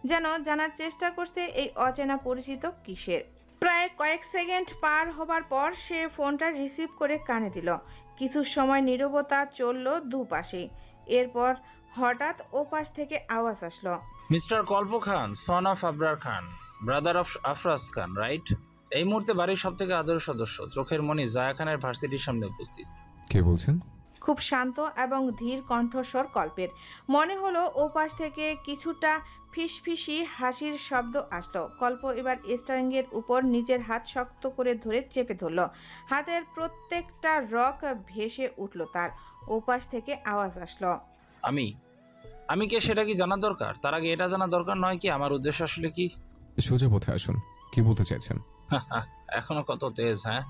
যেন জানার চেষ্টা করছে এই অচেনা পরিচিত কিসের। প্রায় কয়েক সেকেন্ড পার হবার পর সে ফোনটা রিসিভ করে কানে দিল। কিছু সময় নীরবতা চলল দুপাশে। এরপর হঠাৎ ওপাশ থেকে আওয়াজ আসলো, mister Kalp Khan, son of Abrar Khan, brother of Afraz Khan, right? এই মুহূর্তে বাড়ির সব থেকে আদরের সদস্য, চোখের মণি জায়া খানের ভার্সিটির সামনে উপস্থিত। কে বলছেন? খুব শান্ত এবং ধীর কণ্ঠস্বর কল্পের। মনে হলো ওপাশ থেকে কিছুটা ফিসফিসি হাসির শব্দ আসলো। কল্প এবার স্টারিংয়ের উপর নিজের হাত শক্ত করে ধরে চেপে ধরল। হাতের প্রত্যেকটা রক ভেসে উঠল তার। ওপাশ থেকে আওয়াজ আসলো, আমি কে সেটা কি জানা দরকার? তার আগে এটা জানা দরকার নয় কি আমার উদ্দেশ্য আসলে কি? সোজা পথে আসুন, কি বলতে চাইছেন? এখনো কত তেজ, হ্যাঁ?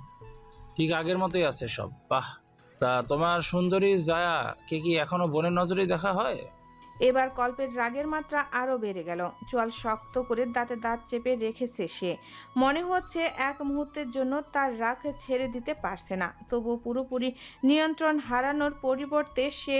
ঠিক আগের মতোই আছে সব। বাহ, তা তোমার সুন্দরী জায়া কে কি এখনো বোনের নজরেই দেখা হয়? এবার কল্পের রাগের মাত্রা আরো বেড়ে গেল। চোয়াল শক্ত করে দাঁতে দাঁত চেপে রেখেছে সে। মনে হচ্ছে এক মুহূর্তের জন্য তার রাগ ছেড়ে দিতে পারছে না। তবু পুরোপুরি নিয়ন্ত্রণ হারানোর পরিবর্তে সে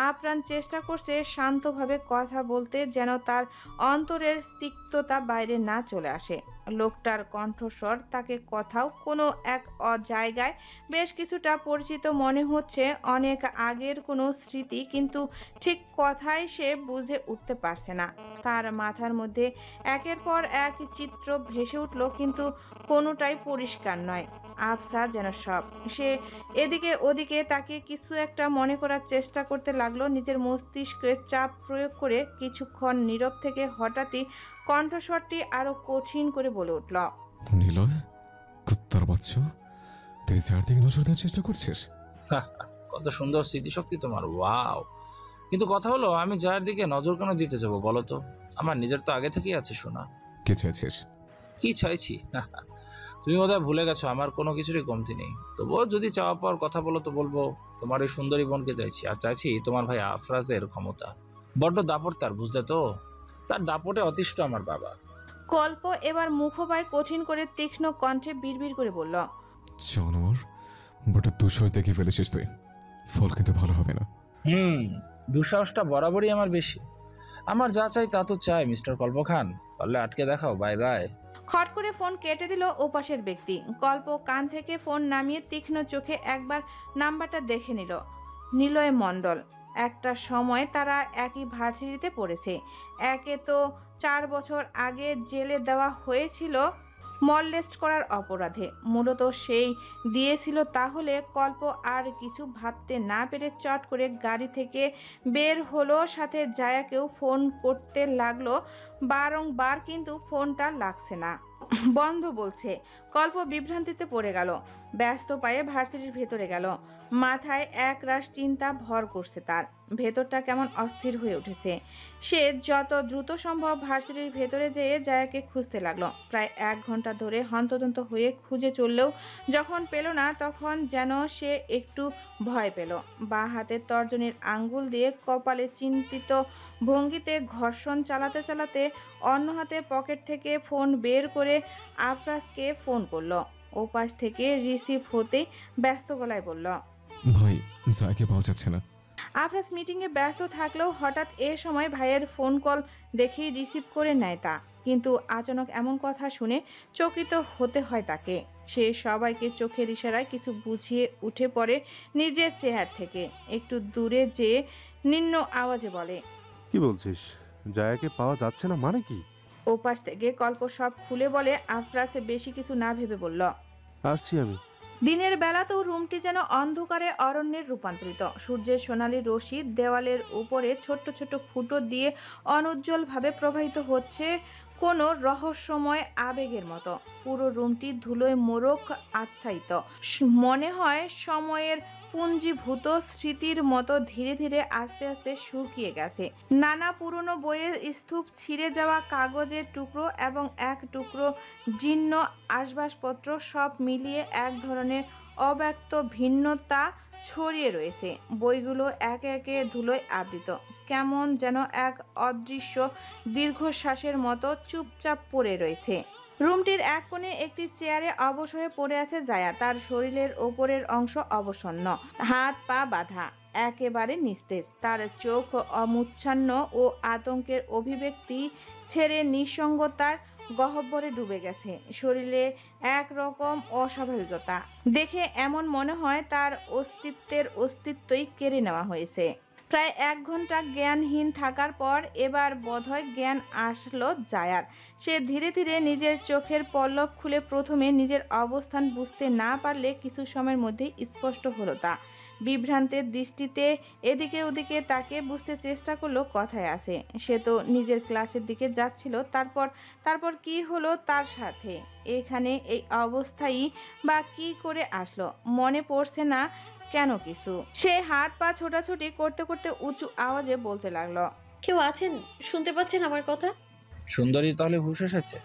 আপ্রাণ চেষ্টা করছে শান্তভাবে কথা বলতে, যেন তার অন্তরের তিক্ততা বাইরে না চলে আসে। লোকটার কণ্ঠস্বর তাকে কোথাও কোনো এক জায়গায় বেশ কিছুটা পরিচিত মনে হচ্ছে, অনেক আগের কোনো স্মৃতি, কিন্তু ঠিক কথাই সে বুঝে উঠতে পারছে না। তার মাথার মধ্যে একের পর এক চিত্র ভেসে উঠল, কিন্তু কোনোটাই পরিষ্কার নয়। আবছা যেন সব। সে এদিকে ওদিকে তাকে কিছু একটা মনে করার চেষ্টা করতে লাগলো। নিজের মস্তিষ্কে চাপ প্রয়োগ করে কিছুক্ষণ নীরব থেকে হঠাৎই কণ্ঠস্বরটি আরো কঠিন করে বলে উঠল, নিলয়, কুত্তার বাচ্চা, তুই যার দিকে নজর দেওয়ার চেষ্টা করছিস? কত সুন্দর স্মৃতিশক্তি তোমার, ওয়াও! কিন্তু কথা হলো, আমি যার দিকে নজর কেন দিতে যাবো বলো তো? আমার নিজের তো আগে থেকেই আছে শোনা। কে চাইছিস? কি চাইছি? তুমি বোধহয় ভুলে গেছো আমার কোনো কিছুরই কমতি নেই। তবুও যদি চাওয়া পাওয়ার কথা বলো তো বলবো, তোমার এই সুন্দরী বোনকে চাইছি। আর চাইছি তোমার ভাই আফরাজের ক্ষমতা। বড্ড দাপট তার, বুঝলে তো? তার দাপটে অতিষ্ঠ আমার বাবা। কল্প এবার মুখবায় কঠিন করে তীক্ষ্ণ কণ্ঠে বিড়বিড় করে বলল, জানোয়ার, বড় দুঃসাহস দেখে ফেলেছিস তুই। ফল কিন্তু ভালো হবে না। দুঃসাহসটা বরাবরই আমার বেশি। আমার যা চাই তা তো চাই মিস্টার কল্প খান। পারলে আটকে দেখাও। Bye bye. খট করে ফোন কেটে দিল ওপাশের ব্যক্তি। কল্প কান থেকে ফোন নামিয়ে তীক্ষ্ণ চোখে একবার নাম্বারটা দেখে নিল। নিলয় মণ্ডল। একটা সময় তারা একই ভার্সিটিতে পড়েছে। একে তো 4 বছর আগে জেলে দেওয়া হয়েছিল মললেস্ট করার অপরাধে। মূলত সেই দিয়েছিল। তাহলে কল্প আর কিছু ভাবতে না পেরে চট করে গাড়ি থেকে বের হলো। সাথে জায়াকেও ফোন করতে লাগলো বারংবার, কিন্তু ফোনটা লাগছে না, বন্ধ বলছে। কল্প বিভ্রান্তিতে পড়ে গেল। ব্যস্ত পায়ে ভার্সিটির ভেতরে গেল। মাথায় একরাশ চিন্তা ভর করছে তার। ভেতরটা কেমন অস্থির হয়ে উঠেছে। সে যত দ্রুত সম্ভব ভার্সিটির ভেতরে যেয়ে জায়াকে খুঁজতে লাগলো। প্রায় 1 ঘন্টা ধরে হন্তদন্ত হয়ে খুঁজে চললেও যখন পেল না, তখন যেন সে একটু ভয় পেল। বাঁ হাতের তর্জনীর আঙ্গুল দিয়ে কপালে চিন্তিত ভঙ্গিতে ঘর্ষণ চালাতে চালাতে অন্য হাতে পকেট থেকে ফোন বের করে আফরাজকে ফোন করলো। ওপাশ থেকে রিসিভ হতেই ব্যস্ত গলায় বলল, ভাই, জায়কে পাওয়া যাচ্ছে না। আফরাজ মিটিংয়ে ব্যস্ত থাকলেও হঠাৎ এ সময় ভাইয়ের ফোন কল দেখেই রিসিভ করে নেয় তা। কিন্তু আচানক এমন কথা শুনে চকিত হতে হয় তাকে। সে সবাইকে চোখের ইশারায় কিছু বুঝিয়ে উঠে পড়ে নিজের চেয়ার থেকে। একটু দূরে যেয়ে নিম্ন আওয়াজে বলে, কি বলছিস? জায়াকে পাওয়া যাচ্ছে না মানে কি? ওপাশ থেকে কল্প সব খুলে বলে। আফরাজ বেশি কিছু না ভেবে বলল, আসছি আমি। দিনের বেলাতেও রুমটি যেন অন্ধকারে অরণ্যের রূপান্তরিত। সূর্যের সোনালি রশ্মি দেওয়ালের উপরে ছোট্ট ছোট্ট ফুটো দিয়ে অনুজ্জ্বলভাবে প্রবাহিত হচ্ছে কোনো রহস্যময় আবেগের মতো। পুরো রুমটি ধুলোয় মোড়ক আচ্ছাদিত। মনে হয় সময়ের পুঞ্জীভূত স্মৃতির মতো ধীরে ধীরে আস্তে আস্তে শুকিয়ে গেছে। নানা পুরনো বইয়ের স্তূপ, ছিঁড়ে যাওয়া কাগজের টুকরো এবং এক টুকরো জীর্ণ আসবাবপত্র সব মিলিয়ে এক ধরনের অব্যক্ত ভিন্নতা ছড়িয়ে রয়েছে। বইগুলো একে একে ধুলোয় আবৃত। কেমন যেন এক অদৃশ্য দীর্ঘশ্বাসের মতো চুপচাপ পড়ে রয়েছে। রুমটির এক কোণে একটি চেয়ারে অবশ হয়ে পড়ে আছে জায়া। তার শরীরের ওপরের অংশ অবসন্ন, হাত পা বাঁধা, একেবারে নিস্তেজ। তার চোখ অমুচ্ছন্ন ও আতঙ্কের অভিব্যক্তি ছেড়ে নিঃসঙ্গতার গহ্বরে ডুবে গেছে। শরীরে একরকম অস্বাভাবিকতা দেখে এমন মনে হয় তার অস্তিত্বই কেড়ে নেওয়া হয়েছে। প্রায় 1 ঘন্টা জ্ঞানহীন থাকার পর এবার বোধহয় জ্ঞান আসলো জায়ার। সে ধীরে ধীরে নিজের চোখের পল্লব খুলে প্রথমে নিজের অবস্থান বুঝতে না পারলে কিছু সময়ের মধ্যেই স্পষ্ট হলো তা। বিভ্রান্তের দৃষ্টিতে এদিকে ওদিকে তাকে বুঝতে চেষ্টা করলো কথায় আসে। সে তো নিজের ক্লাসের দিকে যাচ্ছিল, তারপর কি হলো তার সাথে? এখানে এই অবস্থায় বা কি করে আসলো মনে পড়ছে না কেন কিছু। সে হাত পা ছোটাছুটি করতে করতে উঁচু আওয়াজে বলতে লাগলো, কেউ আছেন? শুনতে পাচ্ছেন আমার কথা? সুন্দরী তাহলে হুঁশ এসেছে?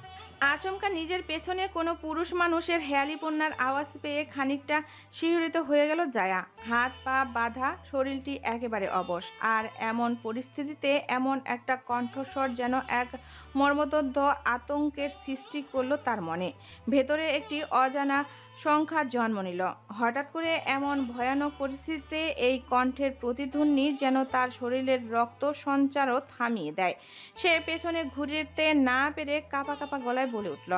আচমকা নিজের পেছনে কোনো পুরুষ মানুষের হেয়ালিপন্নার আওয়াজ পেয়ে খানিকটা শিহরিত হয়ে গেল জায়া। হাত পা বাঁধা, শরীরটি একেবারে অবশ। আর এমন পরিস্থিতিতে এমন একটা কণ্ঠস্বর যেন এক মর্মদগ্ধ আতঙ্কের সৃষ্টি করলো তার মনে। ভেতরে একটি অজানা সংখ্যা জন্ম নিল। হঠাৎ করে এমন ভয়ানক পরিস্থিতিতে এই কণ্ঠের প্রতিধ্বনি যেন তার শরীরের রক্ত সঞ্চারও থামিয়ে দেয়। সে পেছনে ঘুরতে না পেরে কাঁপা কাঁপা গলায় বলে উঠল,